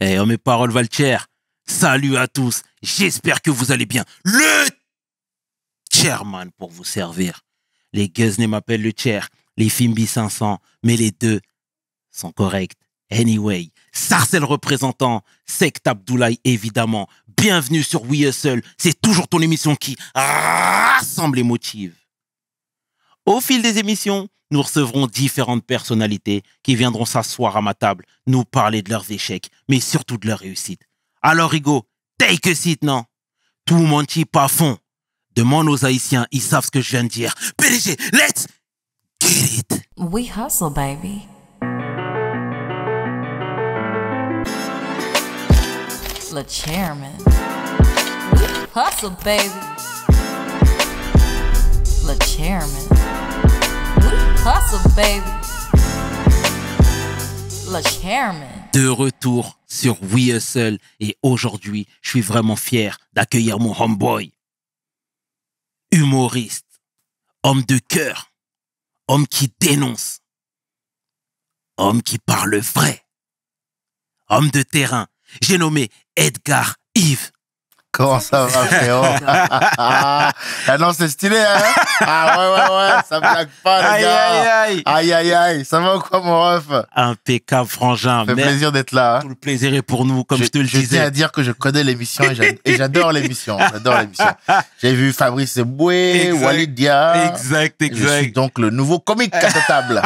Eh, oh, mes paroles valent cher. Salut à tous. J'espère que vous allez bien. Le chairman pour vous servir. Les Guzney m'appellent le chair. Les Fimbi 500. Mais les deux sont corrects. Anyway. Sarcel représentant. Sect Abdoulaye évidemment. Bienvenue sur We Hustle. C'est toujours ton émission qui rassemble et motive. Au fil des émissions, nous recevrons différentes personnalités qui viendront s'asseoir à ma table, nous parler de leurs échecs, mais surtout de leurs réussites. Alors, Rigo, take a seat, non? Tout le monde chie pas à fond. Demande aux Haïtiens, ils savent ce que je viens de dire. PDG, let's get it! We hustle, baby. Le chairman. We hustle, baby. Le chairman. Hustle, baby. Le chairman. De retour sur We Hustle et aujourd'hui, je suis vraiment fier d'accueillir mon homeboy. Humoriste, homme de cœur, homme qui dénonce, homme qui parle vrai, homme de terrain. J'ai nommé Edgar Yves. Comment ça va, frérot? Ah non, c'est stylé, hein? Ah ouais, ça blague pas, les gars. Aïe, ça va ou quoi, mon ref? Impeccable, frangin. Ça fait plaisir d'être là. Hein? Tout le plaisir est pour nous, comme je te le disais. Je tiens à dire que je connais l'émission et j'adore l'émission. J'ai vu Fabrice Eboué, Walid Dia. Exact. Je suis donc le nouveau comique à cette table.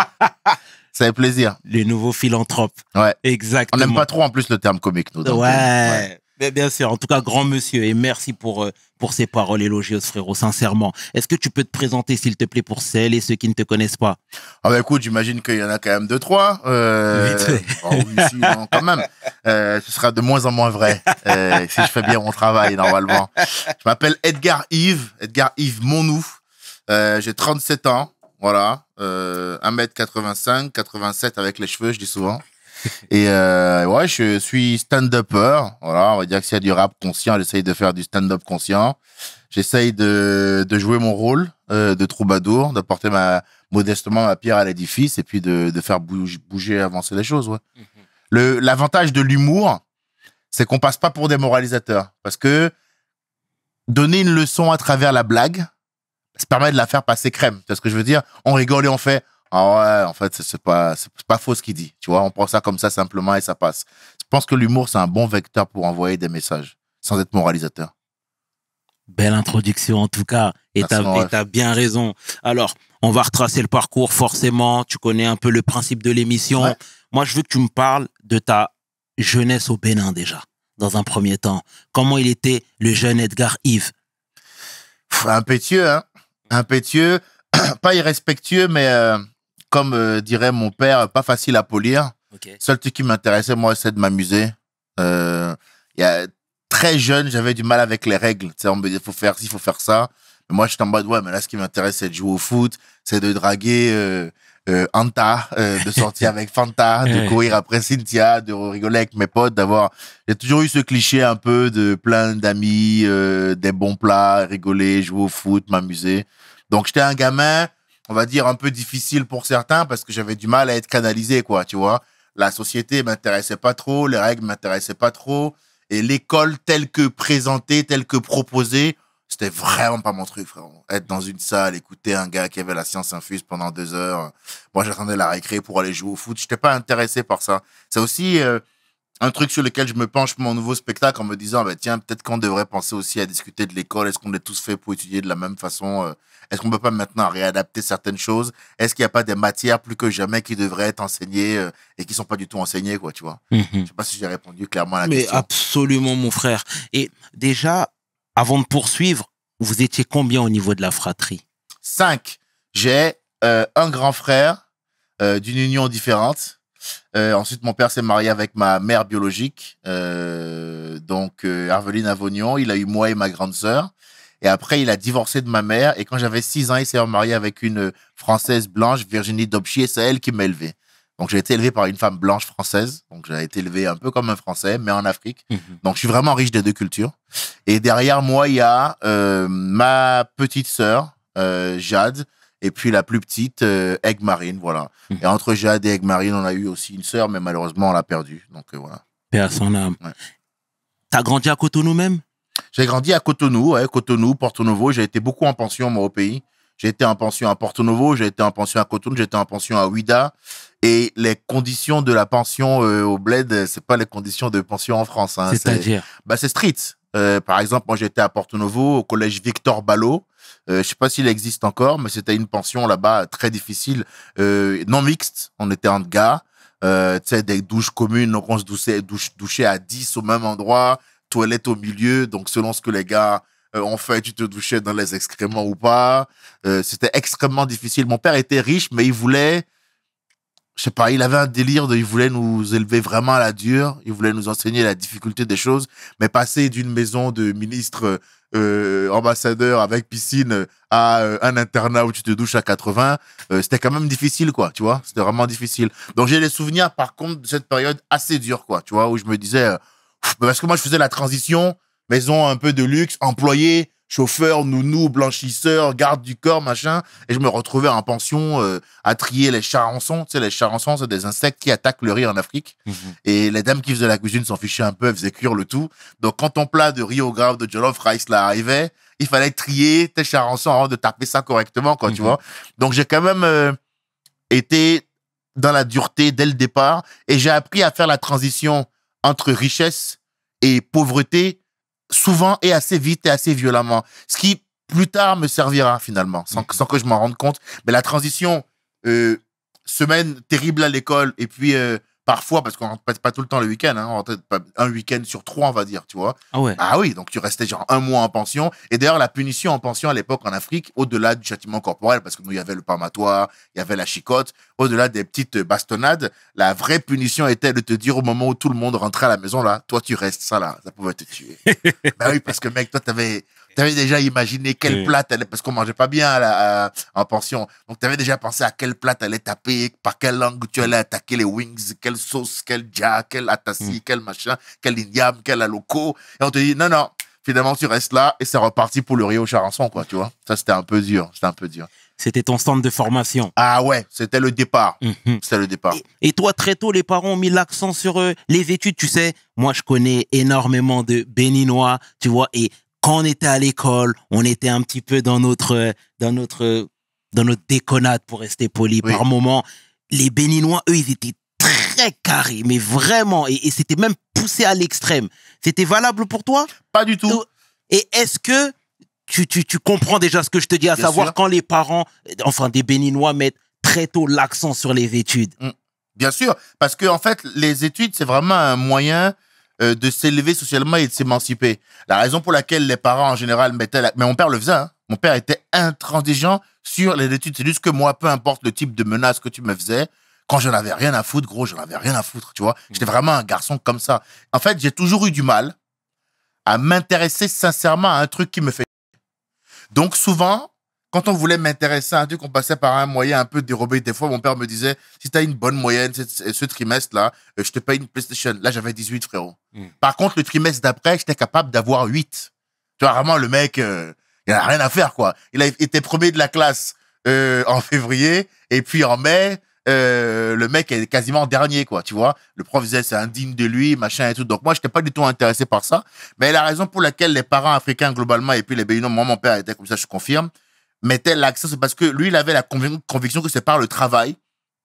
Ça fait plaisir. Les nouveaux philanthropes. Ouais. Exactement. On n'aime pas trop, en plus, le terme comique, nous. Donc, ouais. Mais bien sûr, en tout cas, grand monsieur, et merci pour ces paroles élogieuses, frérot, sincèrement. Est-ce que tu peux te présenter, s'il te plaît, pour celles et ceux qui ne te connaissent pas? Ah bah écoute, j'imagine qu'il y en a quand même 2-3. Vite fait. Oui, si, non, quand même. Ce sera de moins en moins vrai si je fais bien mon travail, normalement. Je m'appelle Edgar Yves Monou. J'ai 37 ans, voilà. 1m85, 87 avec les cheveux, je dis souvent. Et ouais, je suis stand-upper. Voilà, on va dire que s'il y a du rap conscient, j'essaye de faire du stand-up conscient. J'essaye de jouer mon rôle de troubadour, d'apporter modestement ma pierre à l'édifice et puis de faire bouger, avancer les choses. Ouais. L'avantage de l'humour, c'est qu'on passe pas pour des moralisateurs. Parce que donner une leçon à travers la blague, ça permet de la faire passer crème. Tu vois ce que je veux dire? On rigole et on fait... Ah ouais, en fait, c'est pas faux ce qu'il dit. Tu vois, on prend ça comme ça simplement et ça passe. Je pense que l'humour, c'est un bon vecteur pour envoyer des messages, sans être moralisateur. Belle introduction, en tout cas. Et t'as bien raison. Alors, on va retracer le parcours, forcément. Tu connais un peu le principe de l'émission. Ouais. Moi, je veux que tu me parles de ta jeunesse au Bénin, déjà, dans un premier temps. Comment il était, le jeune Edgar Yves? Impétueux, hein. Impétueux. Pas irrespectueux, mais... comme dirait mon père, pas facile à polir. Okay. Seul truc qui m'intéressait, moi, c'est de m'amuser. Très jeune, j'avais du mal avec les règles. Tu sais, on me disait, faut faire ci, faut faire ça. Mais moi, j'étais en mode, ouais, mais là, ce qui m'intéresse, c'est de jouer au foot, c'est de draguer Anta, de sortir avec Fanta, de courir après Cynthia, de rigoler avec mes potes, J'ai toujours eu ce cliché un peu de plein d'amis, des bons plats, rigoler, jouer au foot, m'amuser. Donc, j'étais un gamin... on va dire un peu difficile pour certains parce que j'avais du mal à être canalisé, quoi, tu vois. La société m'intéressait pas trop, les règles m'intéressaient pas trop et l'école telle que présentée, telle que proposée, c'était vraiment pas mon truc, frérot. Être dans une salle, écouter un gars qui avait la science infuse pendant 2 heures. Moi, j'attendais la récré pour aller jouer au foot. J'étais pas intéressé par ça. C'est aussi un truc sur lequel je me penche pour mon nouveau spectacle en me disant, bah, tiens, peut-être qu'on devrait penser aussi à discuter de l'école. Est-ce qu'on est tous faits pour étudier de la même façon? Est-ce qu'on peut pas maintenant réadapter certaines choses? Est-ce qu'il n'y a pas des matières plus que jamais qui devraient être enseignées et qui sont pas du tout enseignées, quoi, tu vois? Je sais pas si j'ai répondu clairement à la question. Mais absolument, mon frère. Et déjà, avant de poursuivre, vous étiez combien au niveau de la fratrie? 5. J'ai un grand frère d'une union différente. Ensuite, mon père s'est marié avec ma mère biologique, donc Herveline Avognon. Il a eu moi et ma grande sœur. Et après, il a divorcé de ma mère. Et quand j'avais 6 ans, il s'est remarié avec une Française blanche, Virginie Dobchi, et c'est elle qui m'a élevé. Donc, j'ai été élevé par une femme blanche française. Donc, j'ai été élevé un peu comme un Français, mais en Afrique. Donc, je suis vraiment riche des 2 cultures. Et derrière moi, il y a ma petite sœur, Jade, et puis la plus petite, Egg Marine, voilà. Et entre Jade et Egg Marine, on a eu aussi une sœur, mais malheureusement, on l'a perdue. Donc, voilà. Paix à son âme. Ouais. T'as grandi à Cotonou même? J'ai grandi à Cotonou, ouais, Cotonou, Porto Novo. J'ai été beaucoup en pension, moi, au pays. J'ai été en pension à Porto Novo, j'ai été en pension à Cotonou, j'ai été en pension à Ouida. Et les conditions de la pension au bled, c'est pas les conditions de pension en France. Hein. C'est-à-dire? C'est street. Par exemple, moi, j'étais à Porto Novo, au collège Victor Ballot. Je sais pas s'il existe encore, mais c'était une pension là-bas très difficile, non mixte. On était en gars, tu sais, des douches communes, donc on se douchait à 10 au même endroit, toilette au milieu. Donc, selon ce que les gars ont fait, tu te douchais dans les excréments ou pas. C'était extrêmement difficile. Mon père était riche, mais il voulait, je sais pas, il avait un délire il voulait nous élever vraiment à la dure. Il voulait nous enseigner la difficulté des choses. Mais passer d'une maison de ministre ambassadeur avec piscine à un internat où tu te douches à 80, c'était quand même difficile, quoi, tu vois. C'était vraiment difficile. Donc, j'ai des souvenirs, par contre, de cette période assez dure, quoi, tu vois, où je me disais, parce que moi, je faisais la transition, maison un peu de luxe, employé, chauffeur, nounou, blanchisseur, garde du corps, machin. Et je me retrouvais en pension à trier les charançons. Tu sais, les charançons, c'est des insectes qui attaquent le riz en Afrique. Et les dames qui faisaient la cuisine s'en fichaient un peu, elles faisaient cuire le tout. Donc, quand ton plat de riz au grave de jollof rice là arrivait, il fallait trier tes charançons avant de taper ça correctement, quoi, tu vois. Donc, j'ai quand même été dans la dureté dès le départ. Et j'ai appris à faire la transition entre richesse et pauvreté, souvent et assez vite et assez violemment. Ce qui, plus tard, me servira finalement, sans que je m'en rende compte. Mais la transition, semaine terrible à l'école, et puis parfois, parce qu'on ne passe pas tout le temps le week-end, hein, on rentre un week-end sur 3, on va dire, tu vois. Ah ouais. Ah oui, donc tu restais genre 1 mois en pension. Et d'ailleurs, la punition en pension à l'époque en Afrique, au-delà du châtiment corporel, parce que nous, il y avait le parmatoire, il y avait la chicotte, au-delà des petites bastonnades, la vraie punition était de te dire au moment où tout le monde rentrait à la maison, là, toi, tu restes, ça, là, ça pouvait te tuer. Bah oui, parce que mec, toi, t'avais déjà imaginé quel plat t'allais, parce qu'on mangeait pas bien en pension. Donc, t'avais déjà pensé à quel plat t'allais taper, par quelle langue tu allais attaquer les wings, quelle sauce, quel dja, quel atassi, quel machin, quel igname, quel aloko. Et on te dit, non, finalement, tu restes là et c'est reparti pour le riz au charançon, quoi, tu vois. Ça, c'était un peu dur, C'était ton centre de formation. Ah ouais, c'était le départ. C'était le départ. Et toi, très tôt, les parents ont mis l'accent sur les études. Tu sais, moi, je connais énormément de Béninois, tu vois, et quand on était à l'école, on était un petit peu dans notre déconnade, pour rester poli. Oui. Par moment, les Béninois, eux, ils étaient très carrés, mais vraiment, et c'était même poussé à l'extrême. C'était valable pour toi? Pas du tout. Et est-ce que tu comprends déjà ce que je te dis, à Bien savoir sûr. quand les parents, enfin des Béninois, mettent très tôt l'accent sur les études? Bien sûr, parce que en fait, les études, c'est vraiment un moyen de s'élever socialement et de s'émanciper. La raison pour laquelle les parents, en général, mettaient... Mais mon père le faisait, hein. Mon père était intransigeant sur les études. C'est juste que moi, peu importe le type de menace que tu me faisais, quand j'en avais rien à foutre, gros, j'en avais rien à foutre, tu vois. J'étais vraiment un garçon comme ça. En fait, j'ai toujours eu du mal à m'intéresser sincèrement à un truc qui me fait... Donc, souvent, quand on voulait m'intéresser à un truc, on passait par un moyen un peu dérobé. Des fois, mon père me disait, si tu as une bonne moyenne ce trimestre-là, je te paye une PlayStation. Là, j'avais 18, frérot. Par contre, le trimestre d'après, j'étais capable d'avoir 8. Tu vois, vraiment, le mec, il n'a rien à faire, quoi. Il a été premier de la classe en février, et puis en mai, le mec est quasiment dernier, quoi, tu vois. Le prof disait, c'est indigne de lui, machin et tout. Donc, moi, j'étais pas du tout intéressé par ça. Mais la raison pour laquelle les parents africains, globalement, et puis les Béninois, moi, mon père était comme ça, je confirme, mettait l'accent, c'est parce que lui, il avait la conviction que c'est par le travail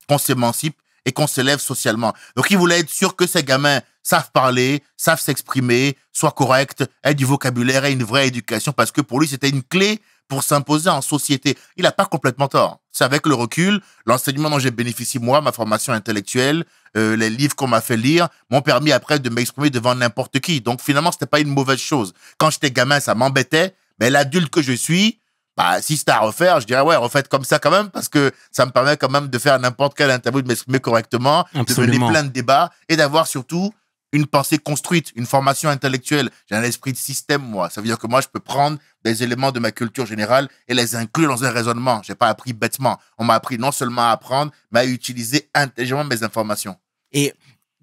qu'on s'émancipe et qu'on s'élève socialement. Donc, il voulait être sûr que ces gamins savent parler, savent s'exprimer, soient corrects, aient du vocabulaire et une vraie éducation, parce que pour lui, c'était une clé pour s'imposer en société. Il n'a pas complètement tort. C'est avec le recul, l'enseignement dont j'ai bénéficié, moi, ma formation intellectuelle, les livres qu'on m'a fait lire, m'ont permis après de m'exprimer devant n'importe qui. Donc, finalement, c'était pas une mauvaise chose. Quand j'étais gamin, ça m'embêtait, mais l'adulte que je suis, bah, si c'était à refaire, je dirais, ouais, refaites comme ça quand même, parce que ça me permet quand même de faire n'importe quelle interview, de m'exprimer correctement, Absolument. de mener plein de débats et d'avoir surtout une pensée construite, une formation intellectuelle. J'ai un esprit de système, moi. Ça veut dire que moi, je peux prendre des éléments de ma culture générale et les inclure dans un raisonnement. J'ai pas appris bêtement. On m'a appris non seulement à apprendre, mais à utiliser intelligemment mes informations. Et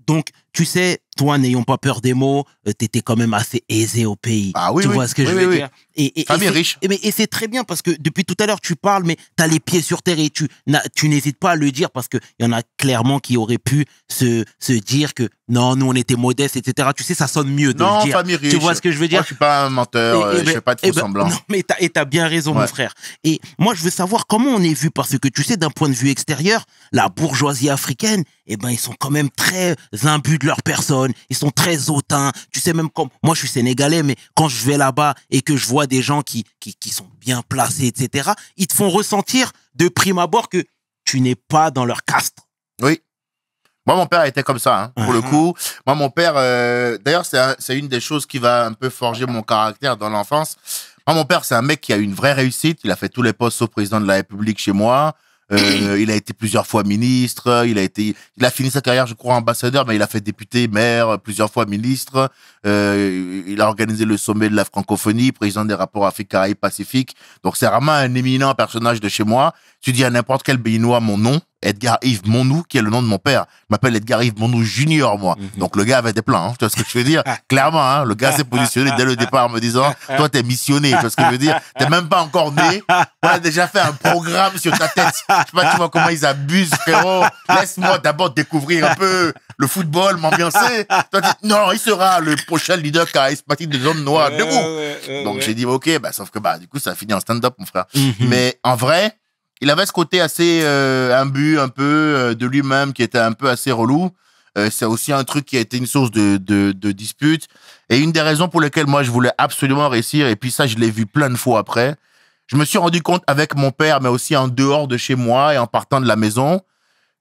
donc, tu sais, toi, n'ayons pas peur des mots, t'étais quand même assez aisé au pays. Ah oui, tu oui. vois ce que Oui, je oui, veux oui. dire? Et Famille c'est- riche. et c'est très bien parce que depuis tout à l'heure, tu parles, mais t'as les pieds sur terre et tu n'hésites pas à le dire parce qu'il y en a clairement qui auraient pu se dire que non, nous, on était modestes, etc. Tu sais, ça sonne mieux de Non, le dire. famille riche. Tu vois ce que je veux dire? Moi, je suis pas un menteur, je fais pas de faux semblants. Non, mais t'as bien raison, mon Ouais. frère. Et moi, je veux savoir comment on est vu, parce que tu sais, d'un point de vue extérieur, la bourgeoisie africaine, ils sont quand même très imbus de leur personne. Ils sont très hautains. Tu sais, même comme moi, je suis sénégalais, mais quand je vais là-bas et que je vois des gens qui sont bien placés, etc., ils te font ressentir de prime abord que tu n'es pas dans leur caste. Oui. Moi, mon père était comme ça, hein, pour le coup. Moi, mon père, d'ailleurs, c'est une des choses qui va un peu forger mon caractère dans l'enfance. Moi, mon père, c'est un mec qui a eu une vraie réussite. Il a fait tous les postes sauf président de la République chez moi. Il a été plusieurs fois ministre. Il a fini sa carrière, je crois, ambassadeur, mais il a fait député, maire, plusieurs fois ministre. Il a organisé le sommet de la francophonie, président des rapports Afrique-Caraïbes-Pacifique. Donc, c'est vraiment un éminent personnage de chez moi. Tu dis à n'importe quel Béninois mon nom, Edgar Yves Monou, qui est le nom de mon père. Je m'appelle Edgar Yves Monou Junior, moi. Donc, le gars avait des plans, hein. Tu vois ce que je veux dire? Clairement, hein. Le gars s'est positionné dès le départ en me disant, toi, t'es missionné. Tu vois ce que je veux dire? T'es même pas encore né. On a déjà fait un programme sur ta tête. Je sais pas, tu vois comment ils abusent, frérot. Laisse-moi d'abord découvrir un peu le football, m'ambiancer. Toi, non, il sera le prochain leader charismatique des hommes noirs. Debout. Donc, j'ai dit, ok, sauf que, du coup, ça a fini en stand-up, mon frère. Mais, en vrai, il avait ce côté assez imbu un peu de lui-même qui était un peu assez relou. C'est aussi un truc qui a été une source de dispute. Et une des raisons pour lesquelles moi je voulais absolument réussir, et puis ça je l'ai vu plein de fois après, je me suis rendu compte avec mon père, mais aussi en dehors de chez moi et en partant de la maison,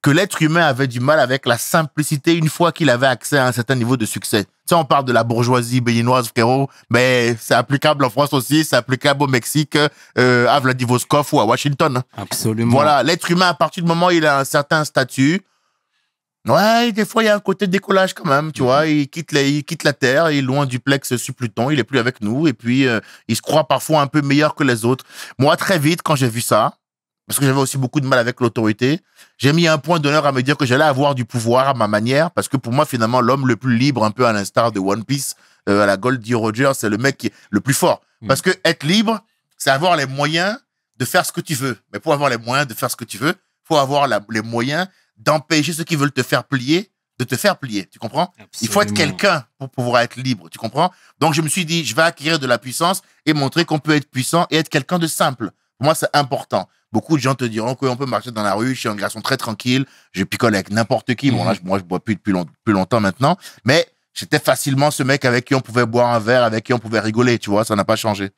que l'être humain avait du mal avec la simplicité une fois qu'il avait accès à un certain niveau de succès. Tu sais, on parle de la bourgeoisie béninoise, frérot, mais c'est applicable en France aussi, c'est applicable au Mexique, à Vladivostok ou à Washington. Absolument. Voilà, l'être humain, à partir du moment où il a un certain statut, ouais, des fois, il y a un côté décollage quand même, tu vois. Il quitte la Terre, il est loin du plex sous Pluton, il est plus avec nous, et puis il se croit parfois un peu meilleur que les autres. Moi, très vite, quand j'ai vu ça, parce que j'avais aussi beaucoup de mal avec l'autorité, j'ai mis un point d'honneur à me dire que j'allais avoir du pouvoir à ma manière, parce que pour moi, finalement, l'homme le plus libre, un peu à l'instar de One Piece, à la Goldie Roger, c'est le mec qui est le plus fort. Parce que être libre, c'est avoir les moyens de faire ce que tu veux. Mais pour avoir les moyens de faire ce que tu veux, faut avoir les moyens d'empêcher ceux qui veulent te faire plier de te faire plier. Tu comprends? Absolument. Il faut être quelqu'un pour pouvoir être libre. Tu comprends? Donc, je me suis dit, je vais acquérir de la puissance et montrer qu'on peut être puissant et être quelqu'un de simple. Pour moi, c'est important. Beaucoup de gens te diront qu'on peut marcher dans la rue, je suis un garçon très tranquille, je picole avec n'importe qui. Bon, là, moi, je bois plus depuis plus longtemps maintenant, mais j'étais facilement ce mec avec qui on pouvait boire un verre, avec qui on pouvait rigoler, tu vois, ça n'a pas changé.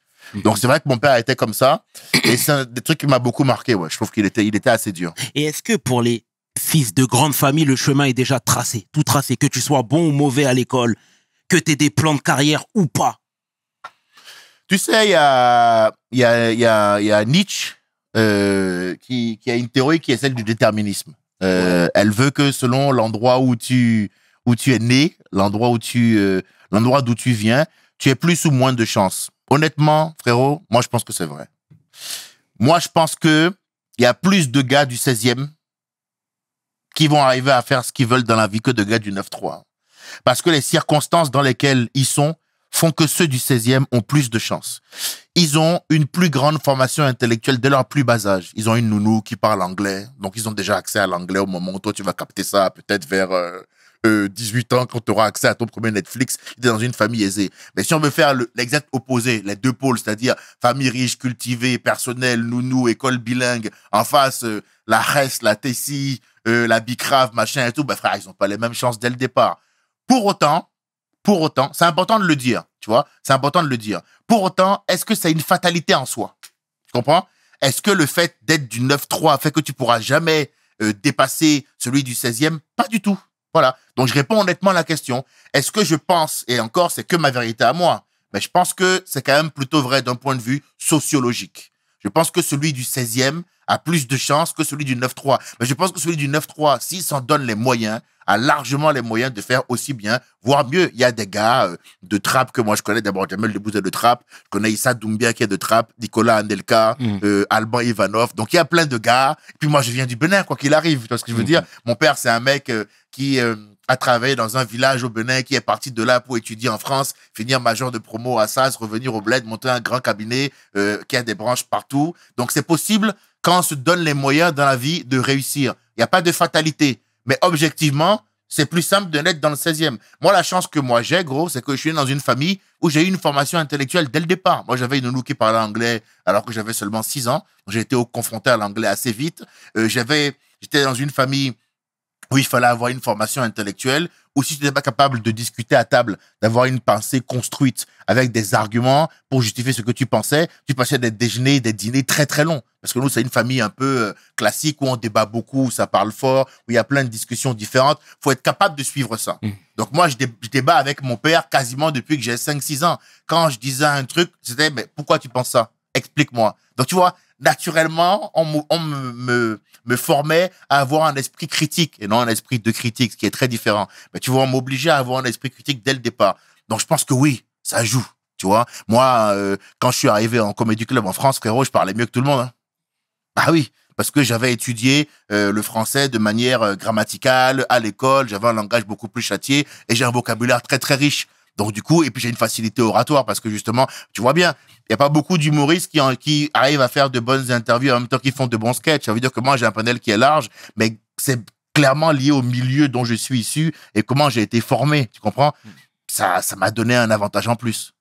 Donc, c'est vrai que mon père était comme ça, et c'est un des trucs qui m'a beaucoup marqué, ouais. Je trouve qu'il était assez dur. Et est-ce que pour les fils de grande famille, le chemin est déjà tracé, tout tracé, que tu sois bon ou mauvais à l'école, que tu aies des plans de carrière ou pas? Tu sais, il y a Nietzsche, qui a une théorie qui est celle du déterminisme. Elle veut que selon l'endroit où tu es né, l'endroit d'où tu viens, tu aies plus ou moins de chance. Honnêtement, frérot, moi je pense que c'est vrai. Moi je pense que il y a plus de gars du 16e qui vont arriver à faire ce qu'ils veulent dans la vie que de gars du 9-3. Parce que les circonstances dans lesquelles ils sont font que ceux du 16e ont plus de chance. Ils ont une plus grande formation intellectuelle dès leur plus bas âge. Ils ont une nounou qui parle anglais, donc ils ont déjà accès à l'anglais au moment où toi tu vas capter ça, peut-être vers 18 ans, quand tu auras accès à ton premier Netflix, tu es dans une famille aisée. Mais si on veut faire l'exact opposé, les deux pôles, c'est-à-dire famille riche, cultivée, personnelle, nounou, école bilingue, en face, la RES, la TCI, la Bicrave, machin et tout, frère, ils n'ont pas les mêmes chances dès le départ. Pour autant, c'est important de le dire, tu vois, c'est important de le dire. Pour autant, est-ce que c'est une fatalité en soi? Tu comprends? Est-ce que le fait d'être du 9-3 fait que tu pourras jamais dépasser celui du 16e? Pas du tout. Voilà. Donc, je réponds honnêtement à la question. Est-ce que je pense, et encore, c'est que ma vérité à moi, mais je pense que c'est quand même plutôt vrai d'un point de vue sociologique. Je pense que celui du 16e a plus de chances que celui du 9-3. Mais je pense que celui du 9-3, s'il s'en donne les moyens, a largement les moyens de faire aussi bien, voire mieux. Il y a des gars de trap que moi je connais. D'abord, Jamel Debbouze est de trap. Je connais Issa Doumbia qui est de trap, Nicolas Anelka, Alban Ivanov. Donc, il y a plein de gars. Et puis moi, je viens du Bénin, quoi qu'il arrive. Tu vois ce que je veux dire? Mon père, c'est un mec qui à travailler dans un village au Bénin, qui est parti de là pour étudier en France, finir major de promo à SAS, revenir au bled, monter un grand cabinet qui a des branches partout. Donc c'est possible quand on se donne les moyens dans la vie de réussir. Il n'y a pas de fatalité. Mais objectivement, c'est plus simple de naître dans le 16e. Moi, la chance que moi j'ai, gros, c'est que je suis né dans une famille où j'ai eu une formation intellectuelle dès le départ. Moi, j'avais une nounou qui parlait anglais alors que j'avais seulement 6 ans. J'ai été confronté à l'anglais assez vite. J'étais dans une famille où il fallait avoir une formation intellectuelle, ou si tu n'étais pas capable de discuter à table, d'avoir une pensée construite avec des arguments pour justifier ce que tu pensais, tu passais des déjeuners, des dîners très très longs. Parce que nous, c'est une famille un peu classique où on débat beaucoup, où ça parle fort, où il y a plein de discussions différentes. Faut être capable de suivre ça. Donc moi, je débat avec mon père quasiment depuis que j'ai 5-6 ans. Quand je disais un truc, c'était, mais pourquoi tu penses ça? Explique-moi. Donc tu vois, naturellement, on me formait à avoir un esprit critique et non un esprit de critique, ce qui est très différent. Mais tu vois, on m'obligeait à avoir un esprit critique dès le départ. Donc je pense que oui, ça joue. Tu vois, moi, quand je suis arrivé en Comedy Club en France, frérot, je parlais mieux que tout le monde. Hein. Ah oui, parce que j'avais étudié le français de manière grammaticale à l'école, j'avais un langage beaucoup plus châtié et j'ai un vocabulaire très très riche. Donc du coup, et puis j'ai une facilité oratoire parce que justement, tu vois bien, il y a pas beaucoup d'humoristes qui arrivent à faire de bonnes interviews en même temps qu'ils font de bons sketchs. Ça veut dire que moi j'ai un panel qui est large, mais c'est clairement lié au milieu dont je suis issu et comment j'ai été formé. Tu comprends? Ça m'a donné un avantage en plus.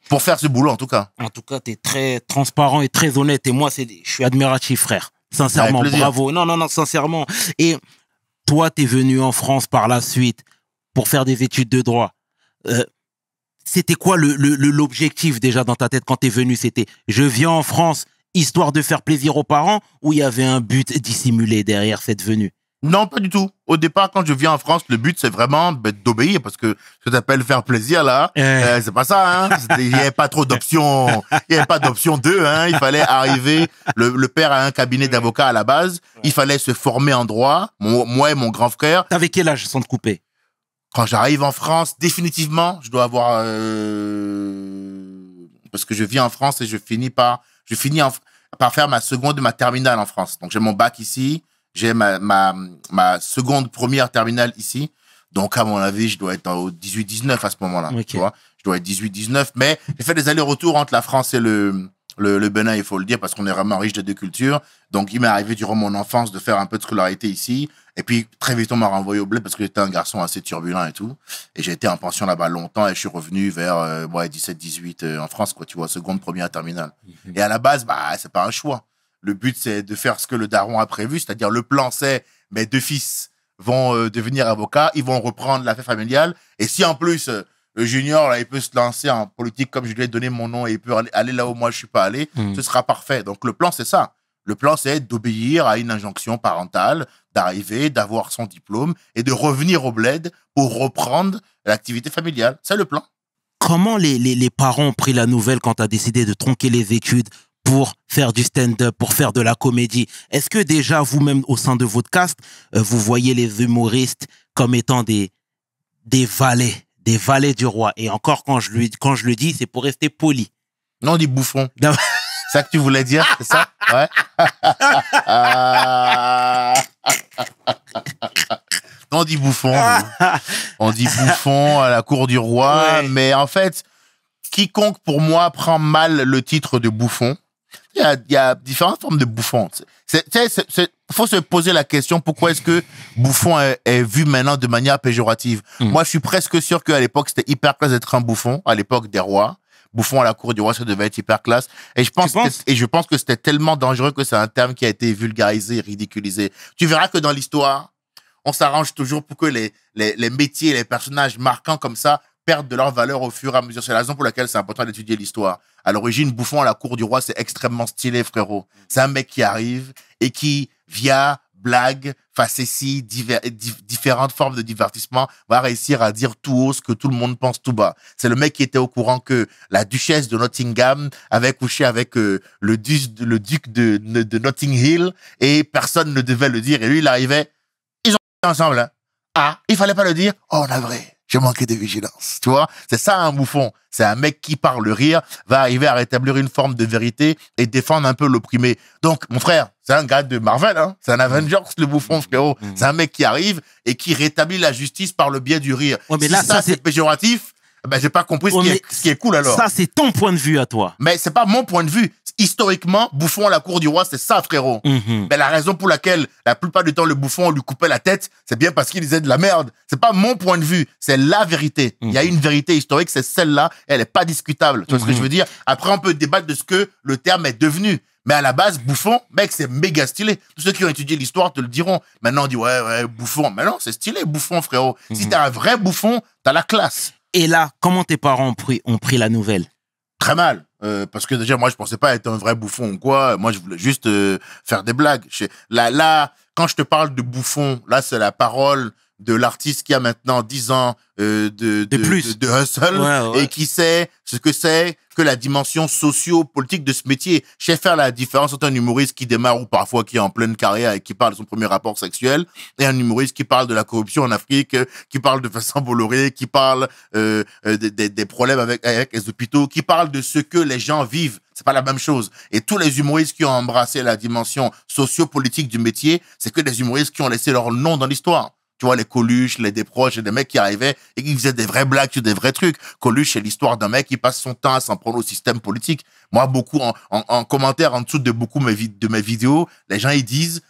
Pour faire ce boulot, en tout cas. En tout cas, tu es très transparent et très honnête. Et moi, je suis admiratif, frère. Sincèrement, bravo. Non, sincèrement. Et toi, tu es venu en France par la suite pour faire des études de droit. C'était quoi l'objectif déjà dans ta tête quand tu es venu? C'était je viens en France histoire de faire plaisir aux parents ou il y avait un but dissimulé derrière cette venue? Non, pas du tout. Au départ, quand je viens en France, le but, c'est vraiment d'obéir parce que ce que t'appelles faire plaisir, là, c'est pas ça, hein. Il n'y avait pas trop d'options. Il n'y avait pas d'option 2, hein. Il fallait arriver. Le père a un cabinet d'avocats à la base. Il fallait se former en droit. Moi et mon grand frère. T'avais quel âge sans te couper? Quand j'arrive en France, définitivement, je dois avoir, parce que je vis en France et je finis par faire ma seconde et ma terminale en France. Donc, j'ai mon bac ici. J'ai ma seconde première terminale ici. Donc, à mon avis, je dois être au 18-19 à ce moment-là. Okay. Tu vois, je dois être 18-19. Mais j'ai fait des allers-retours entre la France et le Bénin, il faut le dire, parce qu'on est vraiment riche de deux cultures. Donc, il m'est arrivé durant mon enfance de faire un peu de scolarité ici. Et puis, très vite, on m'a renvoyé au bled parce que j'étais un garçon assez turbulent et tout. Et j'ai été en pension là-bas longtemps et je suis revenu vers 17-18 en France, quoi. Tu vois, seconde, première terminale. Et à la base, c'est pas un choix. Le but, c'est de faire ce que le daron a prévu, c'est-à-dire le plan, c'est mes 2 fils vont devenir avocats, ils vont reprendre l'affaire familiale. Et si en plus, le junior, là, il peut se lancer en politique comme je lui ai donné mon nom et il peut aller là où moi je suis pas allé, ce sera parfait. Donc le plan, c'est ça. Le plan, c'est d'obéir à une injonction parentale, d'arriver, d'avoir son diplôme et de revenir au bled pour reprendre l'activité familiale. C'est le plan. Comment les parents ont pris la nouvelle quand tu as décidé de tronquer les études pour faire du stand-up, pour faire de la comédie? Est-ce que déjà, vous-même, au sein de votre cast, vous voyez les humoristes comme étant des valets du roi? Et encore, quand je le dis, c'est pour rester poli. Non, on dit bouffon. C'est ça que tu voulais dire, c'est ça? Ouais. Non, on dit bouffon. On dit bouffon à la cour du roi. Ouais. Mais en fait, quiconque, pour moi, prend mal le titre de bouffon, il y a différentes formes de bouffon. Faut se poser la question, pourquoi est-ce que bouffon est vu maintenant de manière péjorative? Moi, je suis presque sûr qu'à l'époque, c'était hyper classe d'être un bouffon, à l'époque des rois. Bouffon à la cour du roi, ça devait être hyper classe. Et je pense que c'était tellement dangereux que c'est un terme qui a été vulgarisé et ridiculisé. Tu verras que dans l'histoire, on s'arrange toujours pour que les métiers, les personnages marquants comme ça perdent de leur valeur au fur et à mesure. C'est la raison pour laquelle c'est important d'étudier l'histoire. À l'origine, bouffon à la cour du roi, c'est extrêmement stylé, frérot. C'est un mec qui arrive et qui, via blague, facéties, différentes formes de divertissement, va réussir à dire tout haut ce que tout le monde pense tout bas. C'est le mec qui était au courant que la duchesse de Nottingham avait couché avec le duc de Notting Hill et personne ne devait le dire. Et lui, il arrivait, ils ont ensemble. Hein. Ah, il fallait pas le dire. Oh, on a vrai. j'ai manqué de vigilance. Tu vois, c'est ça un bouffon. C'est un mec qui, par le rire, va arriver à rétablir une forme de vérité et défendre un peu l'opprimé. Donc, mon frère, c'est un gars de Marvel, hein. C'est un Avengers, le bouffon, frérot. C'est un mec qui arrive et qui rétablit la justice par le biais du rire. Ouais, mais si là, ça, c'est péjoratif, ben, j'ai pas compris Ouais, ce qui est cool, alors. Ça, c'est ton point de vue à toi. Mais c'est pas mon point de vue. Historiquement, bouffon à la cour du roi, c'est ça, frérot. Mais la raison pour laquelle, la plupart du temps, le bouffon, on lui coupait la tête, c'est bien parce qu'il disait de la merde. C'est pas mon point de vue, c'est la vérité. Il y a une vérité historique, c'est celle-là, elle est pas discutable. Tu vois ce que je veux dire? Après, on peut débattre de ce que le terme est devenu. Mais à la base, bouffon, mec, c'est méga stylé. Tous ceux qui ont étudié l'histoire te le diront. Maintenant, on dit, ouais, bouffon. Mais non, c'est stylé, bouffon, frérot. Si t'es un vrai bouffon, t'as la classe. Et là, comment tes parents ont pris la nouvelle? Très mal. Parce que déjà, moi, je pensais pas être un vrai bouffon ou quoi. Moi, je voulais juste faire des blagues. Là, quand je te parle de bouffon, là, c'est la parole de l'artiste qui a maintenant 10 ans de hustle Ouais. et qui sait ce que c'est que la dimension socio-politique de ce métier. Je sais faire la différence entre un humoriste qui démarre ou parfois qui est en pleine carrière et qui parle de son premier rapport sexuel et un humoriste qui parle de la corruption en Afrique, qui parle de Vincent Bolloré, qui parle des problèmes avec les hôpitaux, qui parle de ce que les gens vivent. C'est pas la même chose. Et tous les humoristes qui ont embrassé la dimension socio-politique du métier, c'est que des humoristes qui ont laissé leur nom dans l'histoire. Tu vois, les Coluche, les Desproges, et des mecs qui arrivaient et qui faisaient des vraies blagues sur des vrais trucs. Coluche, c'est l'histoire d'un mec qui passe son temps à s'en prendre au système politique. Moi, beaucoup, en commentaire en dessous de beaucoup de mes vidéos, les gens, ils disent,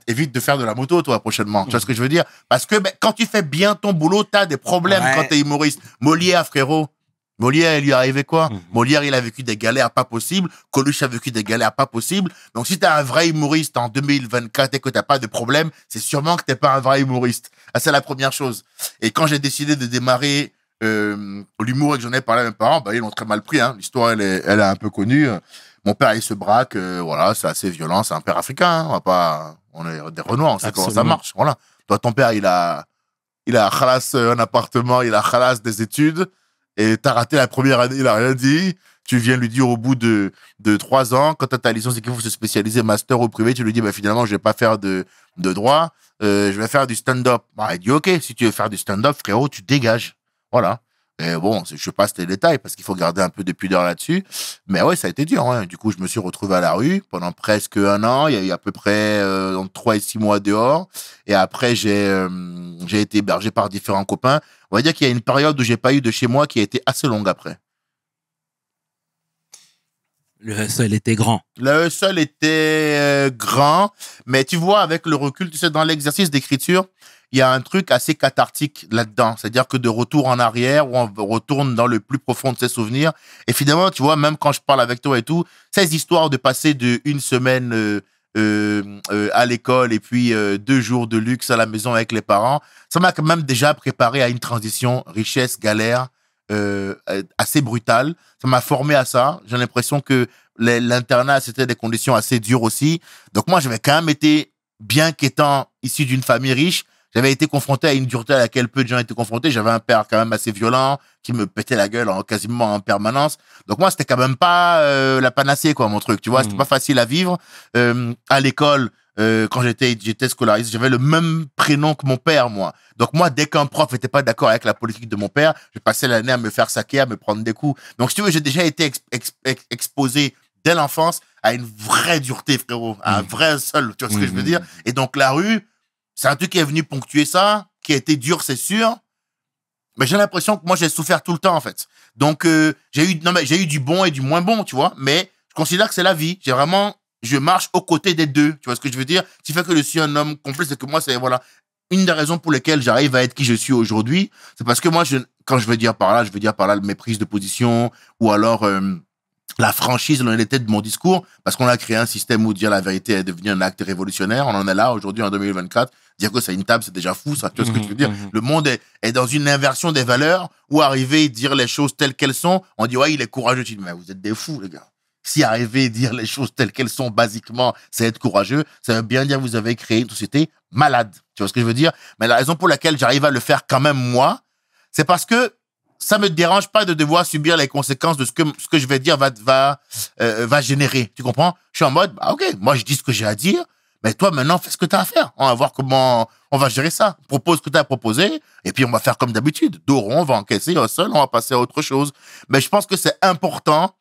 évite de faire de la moto, toi, prochainement. Tu vois ce que je veux dire? Parce que, quand tu fais bien ton boulot, t'as des problèmes quand t'es humoriste. Molière, frérot. Molière, il lui est arrivé quoi? Molière, il a vécu des galères pas possibles. Coluche a vécu des galères pas possibles. Donc, si t'es un vrai humoriste en 2024 et que t'as pas de problème, c'est sûrement que t'es pas un vrai humoriste. Ah, c'est la première chose. Et quand j'ai décidé de démarrer l'humour et que j'en ai parlé à mes parents, ils l'ont très mal pris. Hein. L'histoire, elle est un peu connue. Mon père, il se braque. Voilà, c'est assez violent. C'est un père africain. Hein. On est des Renois. On sait comment ça marche. Voilà. Toi, ton père, il a khalas un appartement, il a khalas des études. Et t'as raté la première année, il a rien dit. Tu viens lui dire au bout de 3 ans, quand t'as ta licence et qu'il faut se spécialiser master au privé, tu lui dis, finalement, je vais pas faire de droit, je vais faire du stand-up. Il dit, ok, si tu veux faire du stand-up, frérot, tu dégages. Voilà. Et bon, je passe les détails parce qu'il faut garder un peu de pudeur là-dessus. Mais ouais, ça a été dur. Hein. Du coup, je me suis retrouvé à la rue pendant presque 1 an. Il y a eu à peu près entre 3 et 6 mois dehors. Et après, j'ai été hébergé par différents copains. On va dire qu'il y a une période où j'ai pas eu de chez moi qui a été assez longue après. Le hustle était grand. Le hustle était grand. Mais tu vois, avec le recul, tu sais, dans l'exercice d'écriture, il y a un truc assez cathartique là-dedans. C'est-à-dire que de retour en arrière, où on retourne dans le plus profond de ses souvenirs. Et finalement, tu vois, même quand je parle avec toi et tout, ces histoires de passer de 1 semaine à l'école et puis 2 jours de luxe à la maison avec les parents, ça m'a quand même déjà préparé à une transition richesse, galère, assez brutale. Ça m'a formé à ça. J'ai l'impression que l'internat, c'était des conditions assez dures aussi. Donc moi, j'avais quand même été, bien qu'étant issu d'une famille riche, j'avais été confronté à une dureté à laquelle peu de gens étaient confrontés. J'avais un père quand même assez violent, qui me pétait la gueule quasiment en permanence. Donc moi, c'était quand même pas la panacée, quoi, mon truc. Tu vois, c'était pas facile à vivre. À l'école, quand j'étais scolarisé, j'avais le même prénom que mon père, moi. Donc moi, dès qu'un prof était pas d'accord avec la politique de mon père, je passais l'année à me faire saquer, à me prendre des coups. Donc si tu veux, j'ai déjà été exposé dès l'enfance à une vraie dureté, frérot, à un vrai seul. Tu vois ce que je veux dire? Et donc la rue, c'est un truc qui est venu ponctuer ça, qui a été dur, c'est sûr. Mais j'ai l'impression que moi, j'ai souffert tout le temps, en fait. Donc, j'ai eu du bon et du moins bon, tu vois. Mais je considère que c'est la vie. Je marche aux côtés des deux. Tu vois ce que je veux dire? Ce qui fait que je suis un homme complet, c'est que moi, c'est, voilà, une des raisons pour lesquelles j'arrive à être qui je suis aujourd'hui. C'est parce que moi, quand je veux dire par là mes prises de position ou alors, la franchise, l'honnêteté de mon discours, parce qu'on a créé un système où dire la vérité est devenu un acte révolutionnaire. On en est là aujourd'hui en 2024. Dire que c'est une table, c'est déjà fou, ça. Tu vois ce que je veux dire? Le monde est dans une inversion des valeurs où arriver et dire les choses telles qu'elles sont, on dit, ouais, il est courageux. Tu dis, mais vous êtes des fous, les gars. Si arriver et dire les choses telles qu'elles sont, basiquement, c'est être courageux, ça veut bien dire que vous avez créé une société malade. Tu vois ce que je veux dire? Mais la raison pour laquelle j'arrive à le faire quand même, moi, c'est parce que ça me dérange pas de devoir subir les conséquences de ce que je vais dire va générer. Tu comprends? Je suis en mode, ok, moi je dis ce que j'ai à dire. Mais toi, maintenant, fais ce que tu as à faire. On va voir comment on va gérer ça. Propose ce que tu as proposé, et puis on va faire comme d'habitude. Dos rond, on va encaisser un seul, on va passer à autre chose. Mais je pense que c'est important,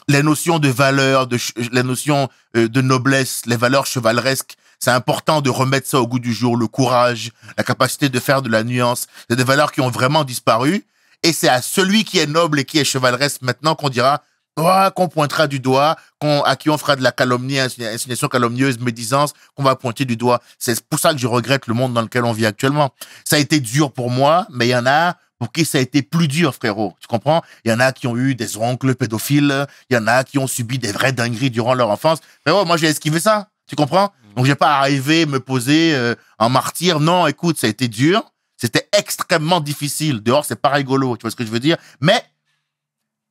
les notions de valeur, les notions de noblesse, les valeurs chevaleresques. C'est important de remettre ça au goût du jour, le courage, la capacité de faire de la nuance. C'est des valeurs qui ont vraiment disparu. Et c'est à celui qui est noble et qui est chevaleresque maintenant qu'on dira, qu'on pointera du doigt, à qui on fera de la calomnie, insinuation calomnieuse, médisance, qu'on va pointer du doigt. C'est pour ça que je regrette le monde dans lequel on vit actuellement. Ça a été dur pour moi, mais il y en a pour qui ça a été plus dur, frérot. Tu comprends? Il y en a qui ont eu des oncles pédophiles, il y en a qui ont subi des vraies dingueries durant leur enfance. Frérot, moi j'ai esquivé ça. Tu comprends? Donc j'ai pas arrivé me poser en martyr. Non, écoute, ça a été dur. C'était extrêmement difficile. Dehors, c'est pas rigolo. Tu vois ce que je veux dire? Mais